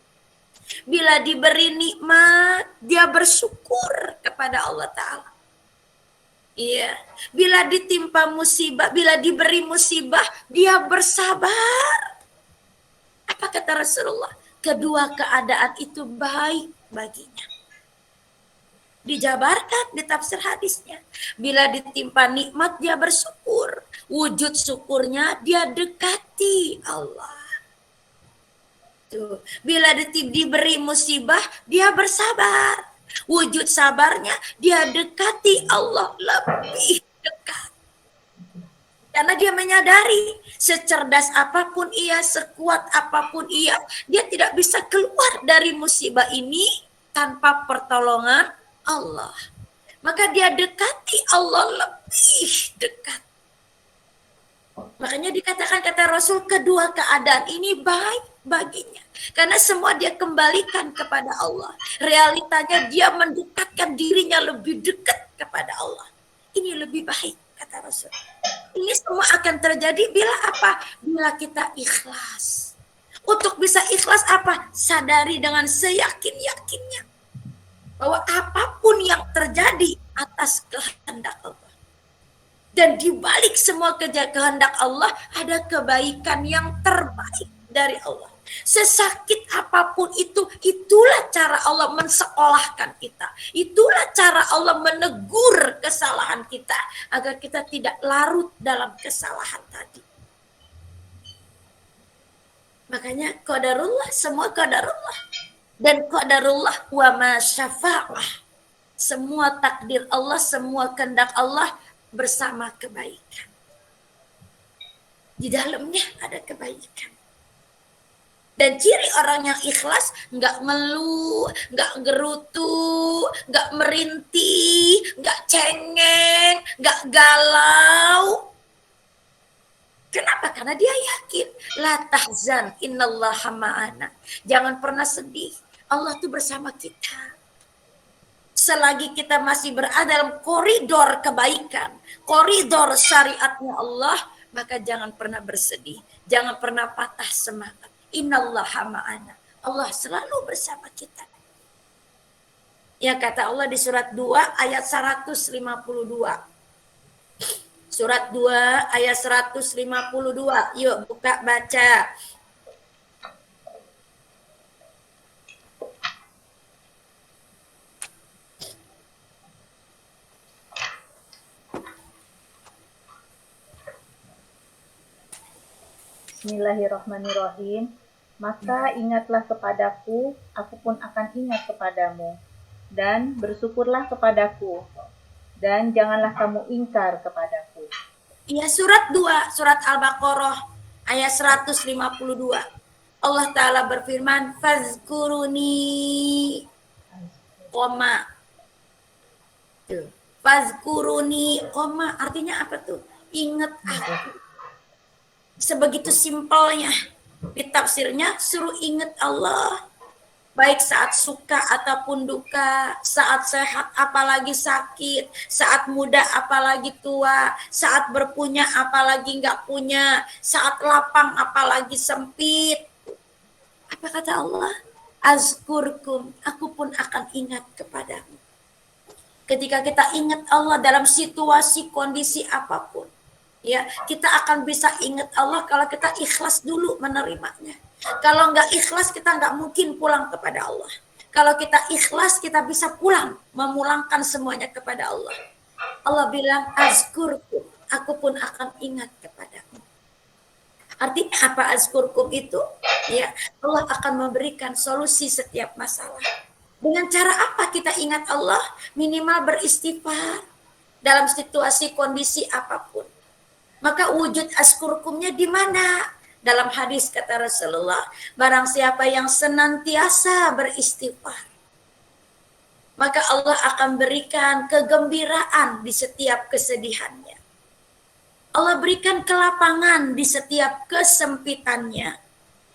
Bila diberi nikmat, dia bersyukur kepada Allah Ta'ala. Iya. Bila ditimpa musibah, bila diberi musibah, dia bersabar. Apa kata Rasulullah? Kedua keadaan itu baik baginya. Dijabarkan di tafsir hadisnya. Bila ditimpa nikmat, dia bersyukur. Wujud syukurnya, dia dekati Allah. Tuh. Bila diberi musibah, dia bersabar. Wujud sabarnya, dia dekati Allah lebih dekat. Karena dia menyadari, secerdas apapun ia, sekuat apapun ia, dia tidak bisa keluar dari musibah ini tanpa pertolongan Allah. Maka dia dekati Allah lebih dekat. Makanya dikatakan kata Rasul, kedua keadaan ini baik baginya. Karena semua dia kembalikan kepada Allah. Realitanya dia mendekatkan dirinya lebih dekat kepada Allah. Ini lebih baik, kata Rasul. Ini semua akan terjadi bila apa? Bila kita ikhlas. Untuk bisa ikhlas apa? Sadari dengan seyakin-yakinnya bahwa apapun yang terjadi atas kehendak Allah. Dan di balik semua kehendak Allah ada kebaikan yang terbaik dari Allah. Sesakit apapun itu, itulah cara Allah mensekolahkan kita. Itulah cara Allah menegur kesalahan kita agar kita tidak larut dalam kesalahan tadi. Makanya qadarullah, semua qadarullah. Dan qadarullah wa ma syafa'ah. Semua takdir Allah, semua kehendak Allah bersama kebaikan. Di dalamnya ada kebaikan. Dan ciri orang yang ikhlas nggak ngeluh, nggak gerutu, nggak merintih, nggak cengeng, nggak galau. Kenapa? Karena dia yakin, la tahzan, innallaha ma'ana. Jangan pernah sedih, Allah tuh bersama kita. Selagi kita masih berada dalam koridor kebaikan, koridor syariatnya Allah, maka jangan pernah bersedih, jangan pernah patah semangat. Innallaha ma'ana. Allah selalu bersama kita. Ya kata Allah di surat 2 ayat 152. Surat 2 ayat 152. Yuk buka baca. Bismillahirrahmanirrahim. Maka ingatlah kepadaku, aku pun akan ingat kepadamu. Dan berssyukurlah kepadaku. Dan janganlah kamu ingkar kepadaku. Ya surat 2, surat Al-Baqarah ayat 152. Allah Ta'ala berfirman, fazkuruni koma. Tuh. Fazkuruni koma artinya apa tuh? Ingat aku. Sebegitu simpelnya. Di tafsirnya suruh ingat Allah. baik saat suka ataupun duka, saat sehat apalagi sakit, saat muda apalagi tua, saat berpunya apalagi nggak punya, saat lapang apalagi sempit. Apa kata Allah? Azkurkum, aku pun akan ingat kepadamu. Ketika kita ingat Allah dalam situasi kondisi apapun, ya kita akan bisa ingat Allah kalau kita ikhlas dulu menerimanya. Kalau nggak ikhlas, kita nggak mungkin pulang kepada Allah. Kalau kita ikhlas, kita bisa pulang, memulangkan semuanya kepada Allah. Allah bilang, azkurkum, aku pun akan ingat kepadamu. Artinya apa azkurkum itu? Ya, Allah akan memberikan solusi setiap masalah. Dengan cara apa kita ingat Allah? Minimal beristighfar dalam situasi kondisi apapun. Maka wujud azkurkumnya di mana? Dalam hadis kata Rasulullah, barang siapa yang senantiasa beristighfar, maka Allah akan berikan kegembiraan di setiap kesedihannya. Allah berikan kelapangan di setiap kesempitannya.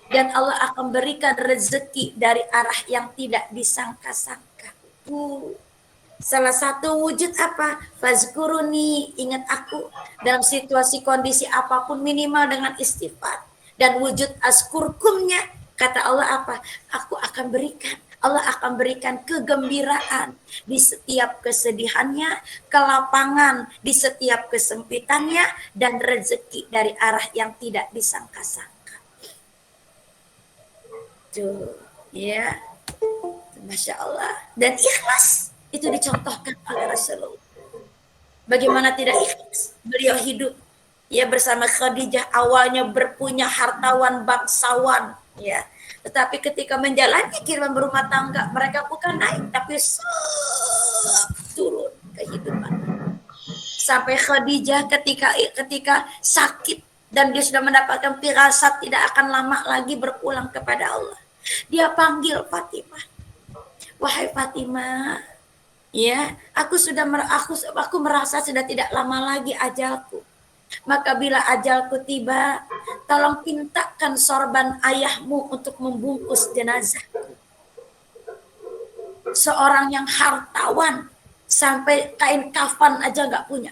Dan Allah akan berikan rezeki dari arah yang tidak disangka-sangka. Salah satu wujud apa? Fazkuruni, ingat aku dalam situasi kondisi apapun minimal dengan istighfar. Dan wujud azkurkumnya, kata Allah apa? Aku akan berikan. Allah akan berikan kegembiraan di setiap kesedihannya, kelapangan di setiap kesempitannya, dan rezeki dari arah yang tidak disangka-sangka. Tuh, ya, Masya Allah. Dan ikhlas itu dicontohkan oleh Rasulullah. Bagaimana tidak ikhlas? Beliau hidup ya bersama Khadijah, awalnya berpunya hartawan bangsawan, ya. Tetapi ketika menjalani kehidupan berumah tangga, mereka bukan naik tapi turun kehidupan. Sampai Khadijah ketika sakit dan dia sudah mendapatkan firasat tidak akan lama lagi berpulang kepada Allah. Dia panggil Fatimah. Wahai Fatimah, ya, aku merasa sudah tidak lama lagi ajalku. Maka bila ajalku tiba, tolong pintakan sorban ayahmu untuk membungkus jenazahku. Seorang yang hartawan sampai kain kafan aja nggak punya.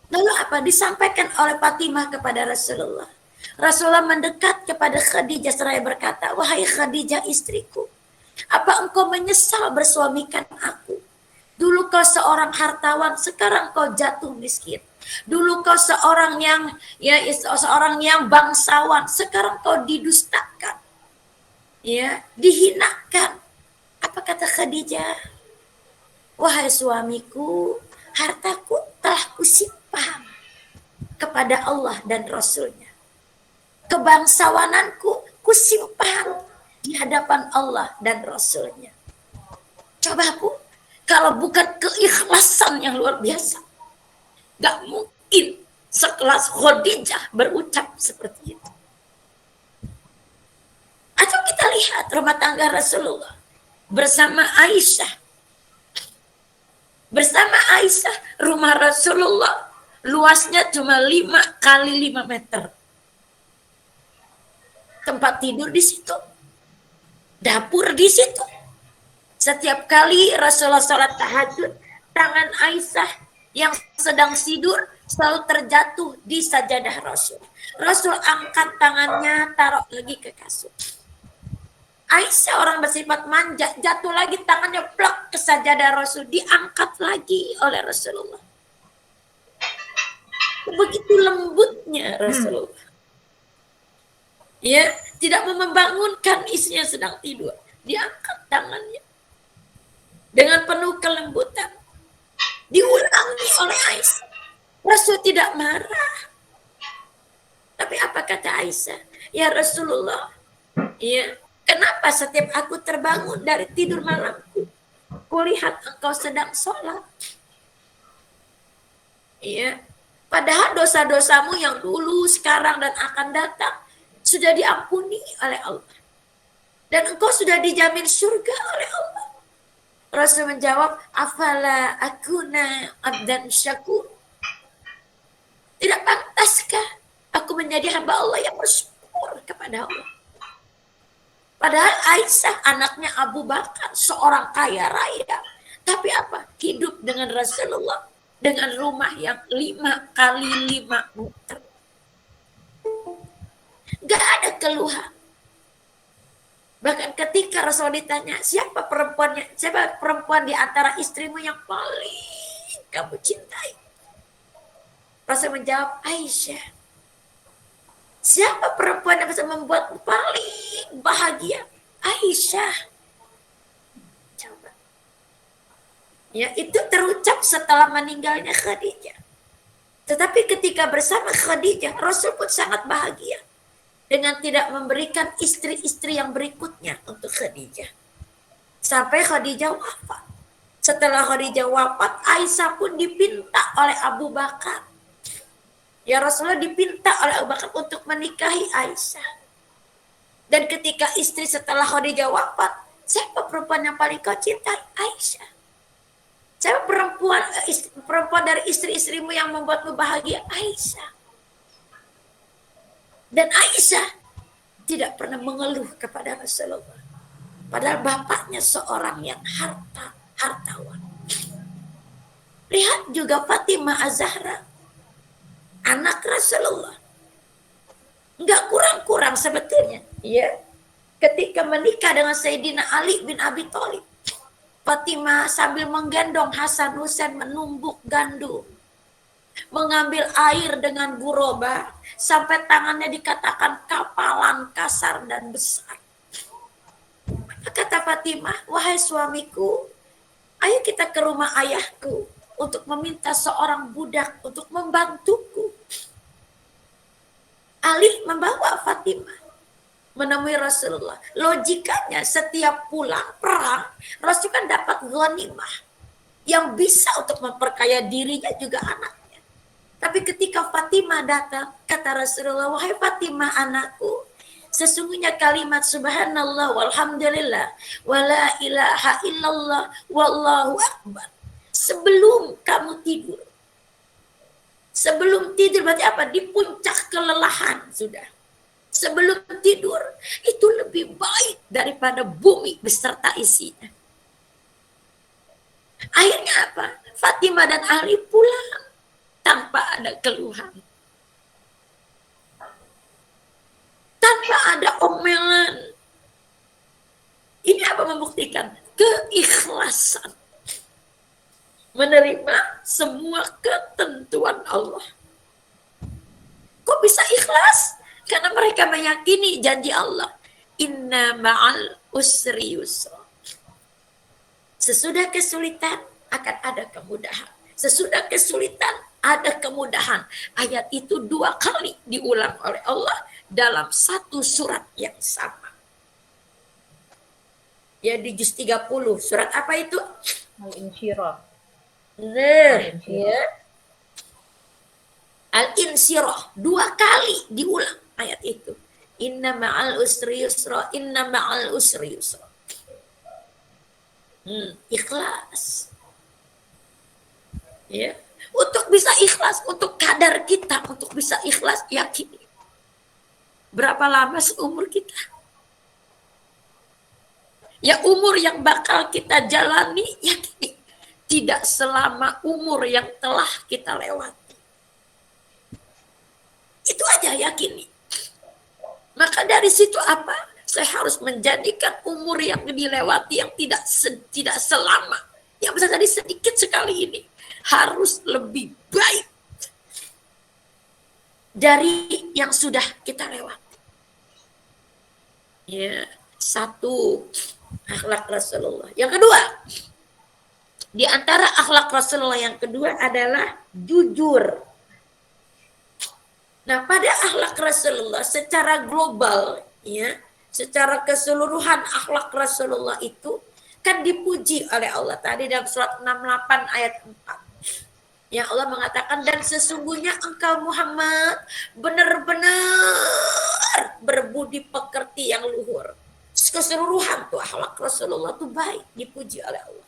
Lalu apa disampaikan oleh Fatimah kepada Rasulullah? Rasulullah mendekat kepada Khadijah seraya berkata, wahai Khadijah istriku, apa engkau menyesal bersuamikan aku? Dulu kau seorang hartawan, sekarang kau jatuh miskin. Dulu kau seorang yang bangsawan, sekarang kau didustakan, ya, dihinakan. Apa kata Khadijah? Wahai suamiku, hartaku telah kusimpan kepada Allah dan Rasulnya. Kebangsawananku kusimpan di hadapan Allah dan Rasulnya. Coba Bu, kalau bukan keikhlasan yang luar biasa, gak mungkin sekelas Khadijah berucap seperti itu. Atau kita lihat rumah tangga Rasulullah bersama Aisyah. Bersama Aisyah, rumah Rasulullah luasnya cuma 5 kali 5 meter. Tempat tidur di situ, dapur di situ. Setiap kali Rasulullah sholat tahajud, tangan Aisyah yang sedang tidur selalu terjatuh di sajadah Rasul. Rasul angkat tangannya, taruh lagi ke kasur. Aisyah orang bersifat manja, jatuh lagi tangannya plak ke sajadah Rasul, diangkat lagi oleh Rasulullah. Begitu lembutnya Rasulullah. Ya, tidak membangunkan istrinya sedang tidur. Diangkat tangannya dengan penuh kelembutan. Diulangi oleh Aisyah. Rasul tidak marah. Tapi apa kata Aisyah? Ya Rasulullah, ya, kenapa setiap aku terbangun dari tidur malamku, kulihat engkau sedang sholat? Ya, padahal dosa-dosamu yang dulu, sekarang, dan akan datang sudah diampuni oleh Allah. Dan engkau sudah dijamin surga oleh Allah. Rasul menjawab, afala akuna abdan syakur. Tidak pantaskah aku menjadi hamba Allah yang bersyukur kepada Allah? Padahal Aisyah anaknya Abu Bakar, seorang kaya raya. Tapi apa? Hidup dengan Rasulullah dengan rumah yang 5 kali 5 meter. Gak ada keluhan. Bahkan ketika Rasul ditanya, siapa perempuan di antara istrimu yang paling kamu cintai? Rasul menjawab, Aisyah. Siapa perempuan yang bisa membuatmu paling bahagia? Aisyah. Coba. Ya, itu terucap setelah meninggalnya Khadijah. Tetapi ketika bersama Khadijah, Rasul pun sangat bahagia dengan tidak memberikan istri-istri yang berikutnya untuk Khadijah. Sampai Khadijah wafat. Setelah Khadijah wafat, Aisyah pun dipinta oleh Abu Bakar. Ya, Rasulullah dipinta oleh Abu Bakar untuk menikahi Aisyah. Dan ketika istri setelah Khadijah wafat, siapa perempuan yang paling kau cintai? Aisyah. Siapa perempuan dari istri-istrimu yang membuatmu bahagia? Aisyah. Dan Aisyah tidak pernah mengeluh kepada Rasulullah. Padahal bapaknya seorang yang hartawan. Lihat juga Fatimah Az-Zahra, anak Rasulullah. Enggak kurang-kurang sebetulnya. Ya. Ketika menikah dengan Sayyidina Ali bin Abi Thalib, Fatimah sambil menggendong Hasan Husain menumbuk gandum, mengambil air dengan guroba, sampai tangannya dikatakan kapalan kasar dan besar. Kata Fatimah, wahai suamiku, ayo kita ke rumah ayahku untuk meminta seorang budak untuk membantuku. Ali membawa Fatimah menemui Rasulullah. Logikanya setiap pulang perang, Rasul kan dapat ghanimah yang bisa untuk memperkaya dirinya juga anaknya. Tapi ketika Fatimah datang, kata Rasulullah, wahai Fatimah anakku, sesungguhnya kalimat subhanallah walhamdulillah wala ilaha illallah wallahu akbar sebelum kamu tidur. Sebelum tidur berarti apa? Di puncak kelelahan sudah. Sebelum tidur itu lebih baik daripada bumi beserta isinya. Akhirnya apa? Fatimah dan Ali pulang tanpa ada keluhan. Tanpa ada omelan. Ini apa membuktikan? Keikhlasan. Menerima semua ketentuan Allah. Kok bisa ikhlas? Karena mereka meyakini janji Allah. Inna ma'al usri yusra. Sesudah kesulitan akan ada kemudahan. Sesudah kesulitan ada kemudahan. Ayat itu 2 kali diulang oleh Allah dalam satu surat yang sama. Ya, di juz 30. Surat apa itu? Al-Insyirah. Nah, ya. Al-Insyirah 2 kali diulang ayat itu. Inna ma'al usri yusra, inna ma'al usri yusra. Ikhlas. Ya. Untuk bisa ikhlas, untuk kadar kita, untuk bisa ikhlas, yakini. Berapa lama seumur kita? Ya, umur yang bakal kita jalani, yakini. Tidak selama umur yang telah kita lewati. Itu aja yakini. Maka dari situ apa? Saya harus menjadikan umur yang dilewati yang tidak selama, yang bisa jadi sedikit sekali ini, harus lebih baik dari yang sudah kita lewati. Ya, satu, akhlak Rasulullah. Yang kedua, di antara akhlak Rasulullah yang kedua adalah jujur. Nah, pada akhlak Rasulullah secara global, ya, secara keseluruhan akhlak Rasulullah itu kan dipuji oleh Allah tadi dalam surat 68 ayat 4. Yang Allah mengatakan, dan sesungguhnya engkau Muhammad benar-benar berbudi pekerti yang luhur. Keseluruhan tuh akhlak Rasulullah tuh baik, dipuji oleh Allah.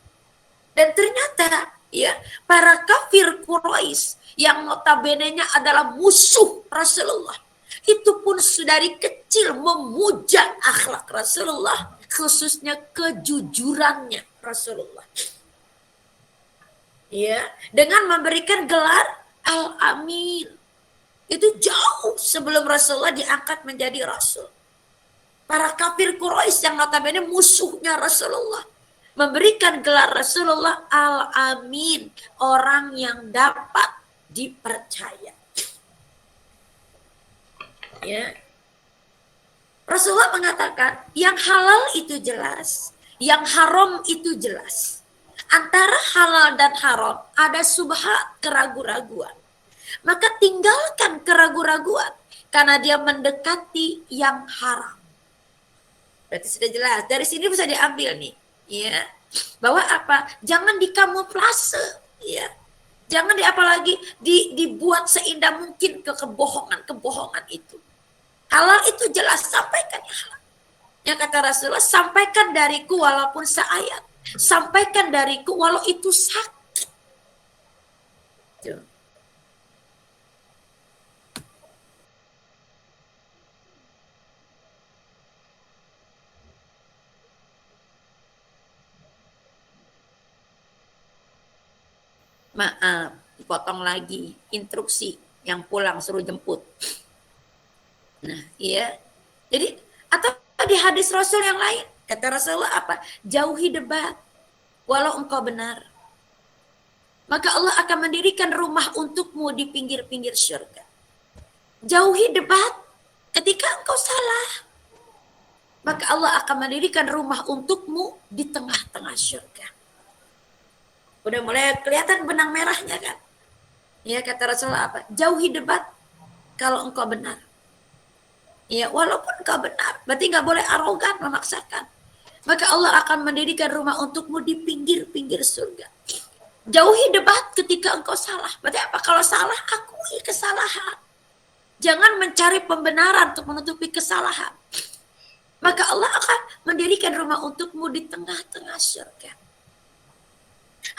Dan ternyata ya, para kafir Quraisy yang notabene-nya adalah musuh Rasulullah, itu pun dari kecil memuja akhlak Rasulullah, khususnya kejujurannya Rasulullah. Ya, dengan memberikan gelar Al-Amin. Itu jauh sebelum Rasulullah diangkat menjadi Rasul. Para kafir Quraisy yang notabene musuhnya Rasulullah memberikan gelar Rasulullah Al-Amin, orang yang dapat dipercaya. Ya. Rasulullah mengatakan yang halal itu jelas, yang haram itu jelas. Antara halal dan haram ada subhat, keraguan-raguan. Maka tinggalkan keraguan-raguan karena dia mendekati yang haram. Berarti sudah jelas. Dari sini bisa diambil nih, ya, bahwa apa? Jangan dikamuflase, ya. Jangan apalagi dibuat seindah mungkin ke kebohongan itu. Halal itu jelas, sampaikan yang halal. Yang kata Rasulullah, sampaikan dariku walaupun seayat. Sampaikan dariku walau itu sakit. Tuh. Maaf, dipotong lagi. Instruksi yang pulang suruh jemput. Nah, iya. Jadi, atau di hadis Rasul yang lain, kata Rasulullah apa? Jauhi debat, walau engkau benar. Maka Allah akan mendirikan rumah untukmu di pinggir-pinggir syurga. Jauhi debat ketika engkau salah. Maka Allah akan mendirikan rumah untukmu di tengah-tengah syurga. Udah mulai kelihatan benang merahnya kan? Ya, kata Rasulullah apa? Jauhi debat kalau engkau benar. Ya, walaupun engkau benar, berarti nggak boleh arogan memaksakan. Maka Allah akan mendirikan rumah untukmu di pinggir-pinggir surga. Jauhi debat ketika engkau salah. Berarti apa? Kalau salah, akui kesalahan. Jangan mencari pembenaran untuk menutupi kesalahan. Maka Allah akan mendirikan rumah untukmu di tengah-tengah surga.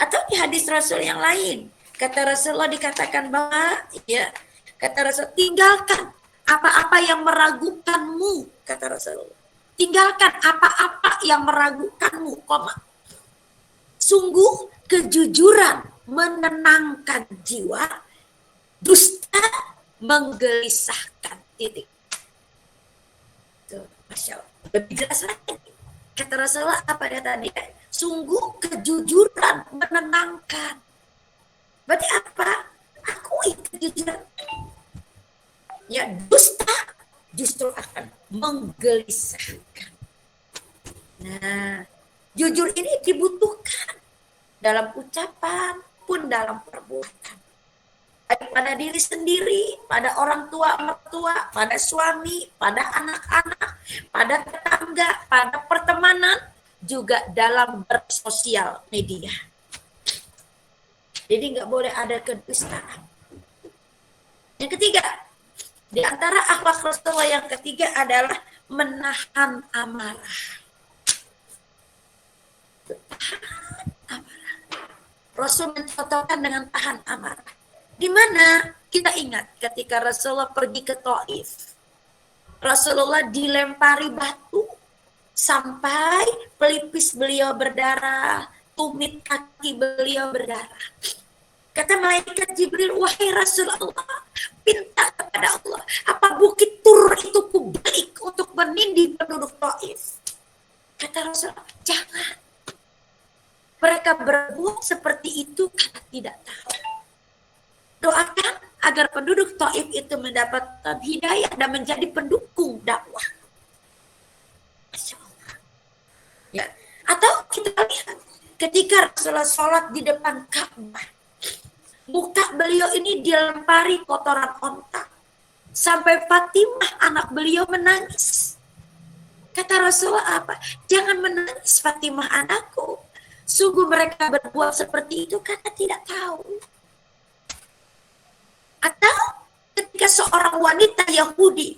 Atau di hadis Rasul yang lain, kata Rasulullah dikatakan bahwa, ya, kata Rasul, tinggalkan apa-apa yang meragukanmu, kata Rasulullah. Tinggalkan apa-apa yang meragukanmu, koma. Sungguh kejujuran menenangkan jiwa, dusta menggelisahkan, titik. Tuh, Masya Allah. Lebih jelas lagi. Kata Rasulullah apa dia tadi? Sungguh kejujuran menenangkan. Berarti apa? Akui kejujuran. Ya, dusta justru akan menggelisahkan. Nah, jujur ini dibutuhkan dalam ucapan pun dalam perbuatan. Pada diri sendiri, pada orang tua, mertua, pada suami, pada anak-anak, pada tetangga, pada pertemanan, juga dalam bersosial media. Jadi nggak boleh ada kedustaan. Yang ketiga, di antara akhlak Rasulullah yang ketiga adalah menahan amarah. Tahan amarah. Rasul mencontohkan dengan tahan amarah. Di mana kita ingat ketika Rasulullah pergi ke Taif, Rasulullah dilempari batu sampai pelipis beliau berdarah, tumit kaki beliau berdarah. Kata malaikat Jibril, wahai Rasulullah, minta kepada Allah, apa bukit Tur itu kubalik untuk menindih penduduk Taif? Kata Rasulullah, jangan. Mereka berbuat seperti itu karena tidak tahu. Doakan agar penduduk Taif itu mendapatkan hidayah dan menjadi pendukung dakwah. Masya Allah. Ya. Atau kita lihat ketika Rasulullah sholat di depan Ka'bah, muka beliau ini dilempari kotoran onta sampai Fatimah anak beliau menangis. Kata Rasulullah apa? Jangan menangis Fatimah anakku. Sungguh mereka berbuat seperti itu karena tidak tahu. Atau ketika seorang wanita Yahudi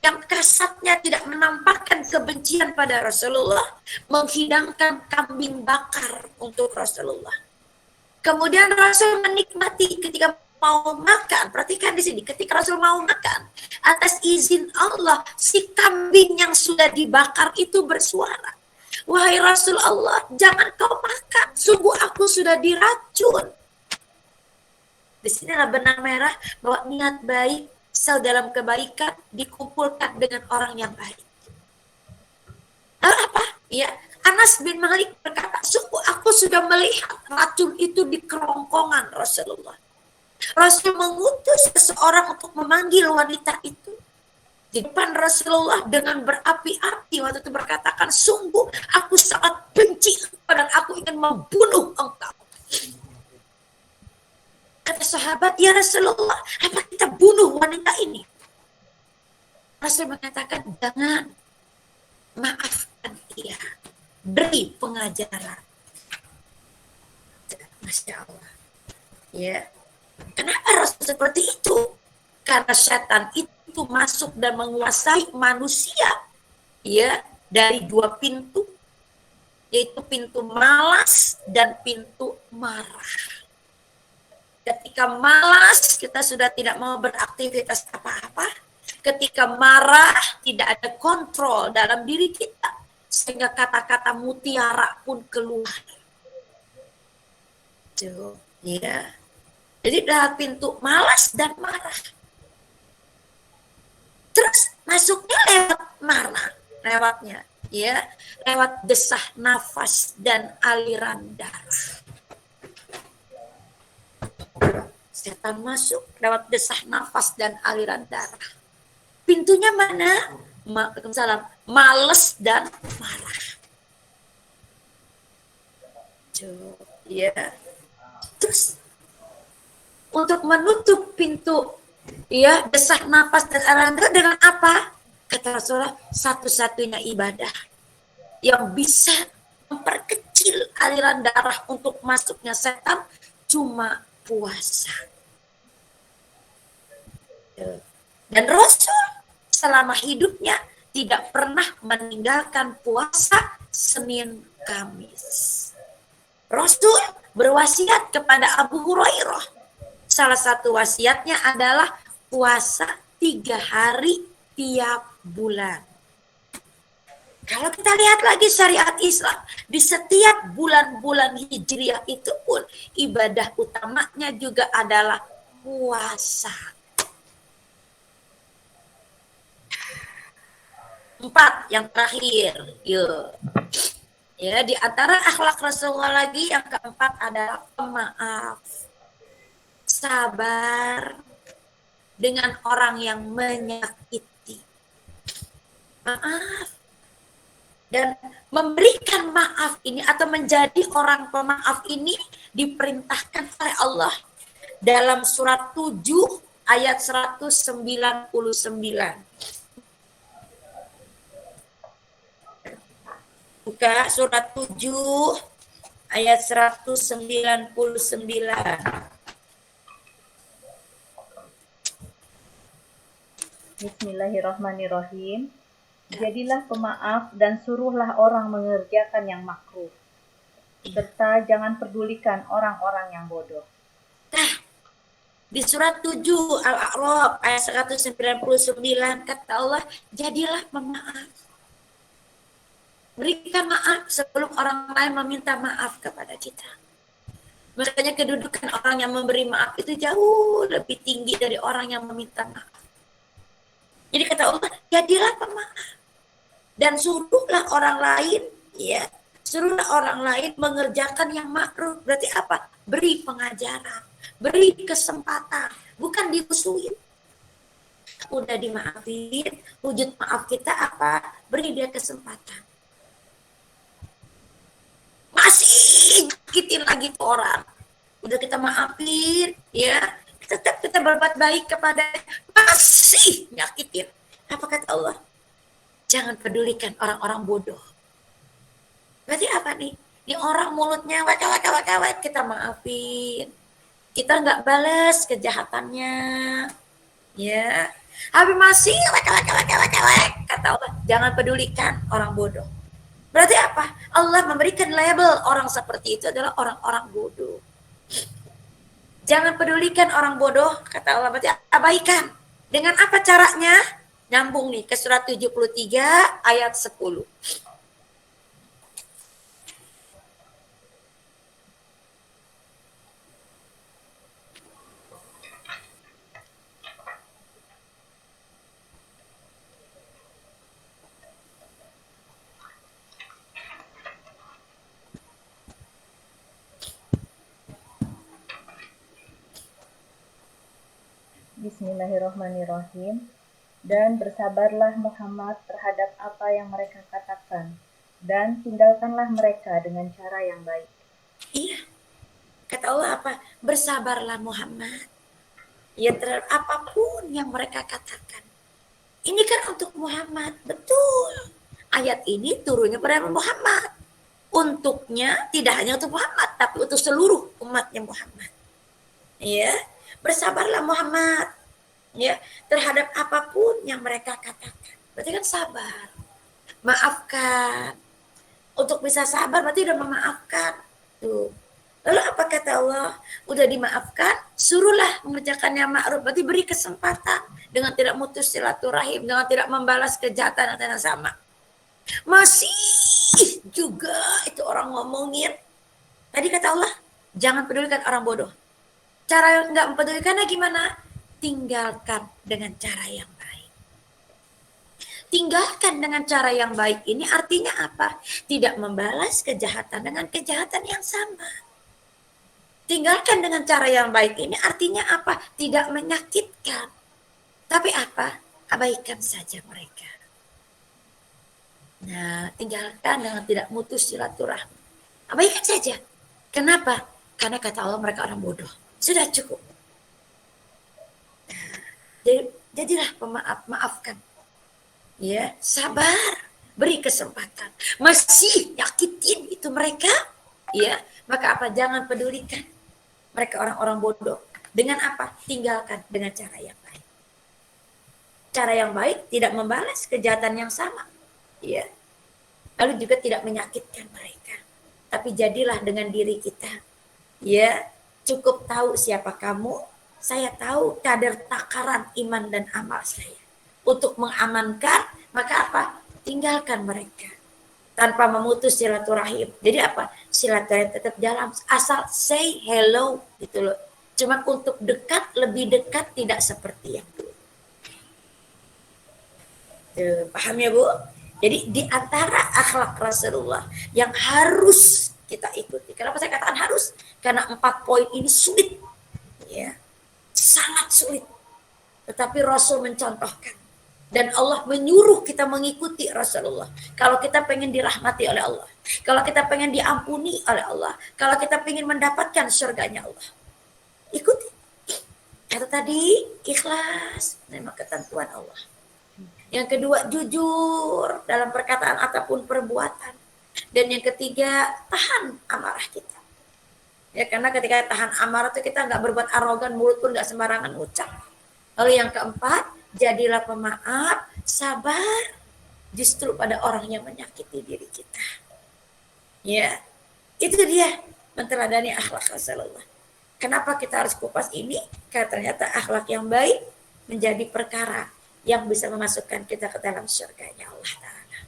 yang kasatnya tidak menampakkan kebencian pada Rasulullah menghidangkan kambing bakar untuk Rasulullah. Kemudian Rasul menikmati ketika mau makan, perhatikan di sini, ketika Rasul mau makan, atas izin Allah, si kambing yang sudah dibakar itu bersuara, wahai Rasul Allah, jangan kau makan, sungguh aku sudah diracun. Di sinilah benang merah bahwa niat baik, sel dalam kebaikan dikumpulkan dengan orang yang baik. Lalu apa? Ya, Anas bin Malik berkata, sungguh aku sudah melihat racun itu di kerongkongan Rasulullah. Rasul mengutus seseorang untuk memanggil wanita itu di depan Rasulullah dengan berapi-api. Waktu itu berkatakan, sungguh aku sangat benci dan aku ingin membunuh engkau. Kata sahabat, ya Rasulullah, apa kita bunuh wanita ini? Rasul mengatakan, jangan, maafkan dia, beri pengajaran. Masya Allah. Ya, kenapa Rasul seperti itu? Karena setan itu masuk dan menguasai manusia, ya, dari dua pintu, yaitu pintu malas dan pintu marah. Ketika malas, kita sudah tidak mau beraktivitas apa-apa. Ketika marah, tidak ada kontrol dalam diri kita, sehingga kata-kata mutiara pun keluar. Tuh, ya. Jadi dari pintu malas dan marah. Terus masuknya lewat mana? Lewatnya, ya, lewat desah nafas dan aliran darah. Setan masuk lewat desah nafas dan aliran darah. Pintunya mana? Waalaikumsalam. Males dan marah. Tuh, ya. Terus untuk menutup pintu, ya, desah nafas dan aliran darah dengan apa? Kata Rasulullah, satu-satunya ibadah yang bisa memperkecil aliran darah untuk masuknya setan cuma puasa. Dan Rasul selama hidupnya tidak pernah meninggalkan puasa Senin Kamis. Rasul berwasiat kepada Abu Hurairah. Salah satu wasiatnya adalah puasa 3 hari tiap bulan. Kalau kita lihat lagi syariat Islam, di setiap bulan-bulan Hijriah itu pun ibadah utamanya juga adalah puasa. 4 yang terakhir, yuk. Ya, di antara akhlak Rasulullah lagi yang keempat adalah pemaaf. Sabar dengan orang yang menyakiti. Maaf. Dan memberikan maaf ini atau menjadi orang pemaaf ini diperintahkan oleh Allah dalam surat 7 ayat 199. Buka surat 7 ayat 199. Bismillahirrahmanirrahim. Jadilah pemaaf dan suruhlah orang mengerjakan yang makruh. Serta jangan pedulikan orang-orang yang bodoh. Nah, di surat 7 Al-A'raf ayat 199 kata Allah, jadilah pemaaf. Berikan maaf sebelum orang lain meminta maaf kepada kita. Makanya kedudukan orang yang memberi maaf itu jauh lebih tinggi dari orang yang meminta maaf. Jadi kata Allah, jadilah pemaaf. Dan suruhlah orang lain, ya, suruhlah orang lain mengerjakan yang makruh. Berarti apa? Beri pengajaran, beri kesempatan, bukan dimusuhin. Udah dimaafin, wujud maaf kita apa? Beri dia kesempatan. Masih nyakitin lagi tuh orang. Udah kita maafin, ya, tetap kita berbuat baik kepada, masih nyakitin. Apa kata Allah? Jangan pedulikan orang-orang bodoh. Berarti apa nih? Ini orang mulutnya wek, kita maafin. Kita nggak balas kejahatannya. Ya. Tapi masih wek, kata Allah. Jangan pedulikan orang bodoh. Berarti apa? Allah memberikan label orang seperti itu adalah orang-orang bodoh. Jangan pedulikan orang bodoh, kata Allah, berarti abaikan. Dengan apa caranya? Nyambung nih ke surat 73 ayat 10. Bismillahirrahmanirrahim. Dan bersabarlah Muhammad terhadap apa yang mereka katakan, dan tinggalkanlah mereka dengan cara yang baik. Iya, kata Allah apa? Bersabarlah Muhammad. Ya terhadap apapun yang mereka katakan. Ini kan untuk Muhammad, betul. Ayat ini turunnya pada Muhammad. Untuknya tidak hanya untuk Muhammad, tapi untuk seluruh umatnya Muhammad. Ya, bersabarlah Muhammad. Ya, terhadap apapun yang mereka katakan. Berarti kan sabar. Maafkan. Untuk bisa sabar berarti udah memaafkan. Tuh. Lalu apa kata Allah? Udah dimaafkan, suruhlah mengerjakan yang ma'ruf. Berarti beri kesempatan dengan tidak mutus silaturahim, dengan tidak membalas kejahatan yang sama. Masih juga itu orang ngomongin. Tadi kata Allah, jangan pedulikan orang bodoh. Cara yang nggak mempedulikannya gimana? Tinggalkan dengan cara yang baik. Tinggalkan dengan cara yang baik ini artinya apa? Tidak membalas kejahatan dengan kejahatan yang sama. Tinggalkan dengan cara yang baik ini artinya apa? Tidak menyakitkan. Tapi apa? Abaikan saja mereka. Nah, tinggalkan dengan tidak mutus silaturahmi. Abaikan saja. Kenapa? Karena kata Allah mereka orang bodoh. Sudah cukup. Jadilah pemaaf, maafkan. Ya, sabar, beri kesempatan. Masih nyakitin itu mereka, ya, maka apa? Jangan pedulikan. Mereka orang-orang bodoh. Dengan apa? Tinggalkan dengan cara yang baik. Cara yang baik tidak membalas kejahatan yang sama, ya. Lalu juga tidak menyakitkan mereka. Tapi jadilah dengan diri kita, ya. Cukup tahu siapa kamu. Saya tahu kadar takaran iman dan amal saya. Untuk mengamankan, maka apa? Tinggalkan mereka. Tanpa memutus silaturahim. Jadi apa? Silaturahim tetap jalan. Asal say hello. Gitu loh. Cuma untuk dekat, lebih dekat, tidak seperti yang dulu. Paham ya Bu? Jadi di antara akhlak Rasulullah yang harus kita ikuti. Kenapa saya katakan harus? Karena 4 poin ini sulit. Ya. Sangat sulit. Tetapi Rasul mencontohkan. Dan Allah menyuruh kita mengikuti Rasulullah. Kalau kita pengen dirahmati oleh Allah. Kalau kita pengen diampuni oleh Allah. Kalau kita pengen mendapatkan surganya Allah. Ikuti. Kata tadi, ikhlas menerima ketentuan Allah. Yang kedua, jujur dalam perkataan ataupun perbuatan. Dan yang ketiga, tahan amarah kita. Ya, karena ketika tahan amarah itu kita nggak berbuat arogan, mulut pun nggak sembarangan ucap. Lalu yang keempat, jadilah pemaaf, sabar justru pada orang yang menyakiti diri kita. Ya, itu dia menteladani akhlak Rasulullah. Kenapa kita harus kupas ini? Karena ternyata akhlak yang baik menjadi perkara yang bisa memasukkan kita ke dalam surganya Allah Ta'ala.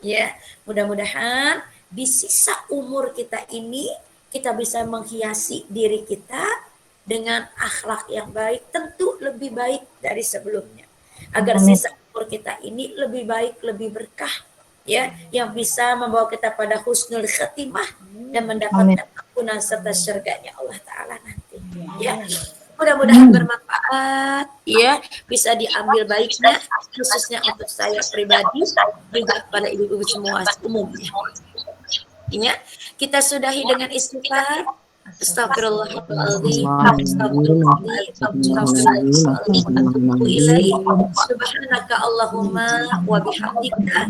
Ya, mudah-mudahan di sisa umur kita ini kita bisa menghiasi diri kita dengan akhlak yang baik, tentu lebih baik dari sebelumnya. Agar sisa umur kita ini lebih baik, lebih berkah, ya, yang bisa membawa kita pada husnul khatimah dan mendapatkan ampunan serta surganya Allah Ta'ala nanti. Ya, mudah-mudahan bermanfaat, ya, bisa diambil baiknya, khususnya untuk saya pribadi, juga pada ibu-ibu semua umumnya. Ya, kita sudahi dengan istighfar. Astagfirullahaladzim. Subhanaka Allahumma wa bihamdika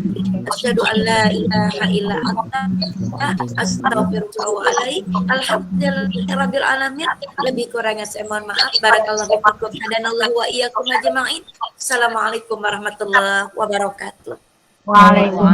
asyhadu an la ilaha illa anta astaghfiruka wa atubu ilaik. Alhamdulillahirabbil alamin. Lebih kurangnya saya mohon maaf. Barakallahu fikum. Hadanallahu wa iyyakum ajma'in. Assalamualaikum warahmatullahi wabarakatuh. Waalaikumsalam.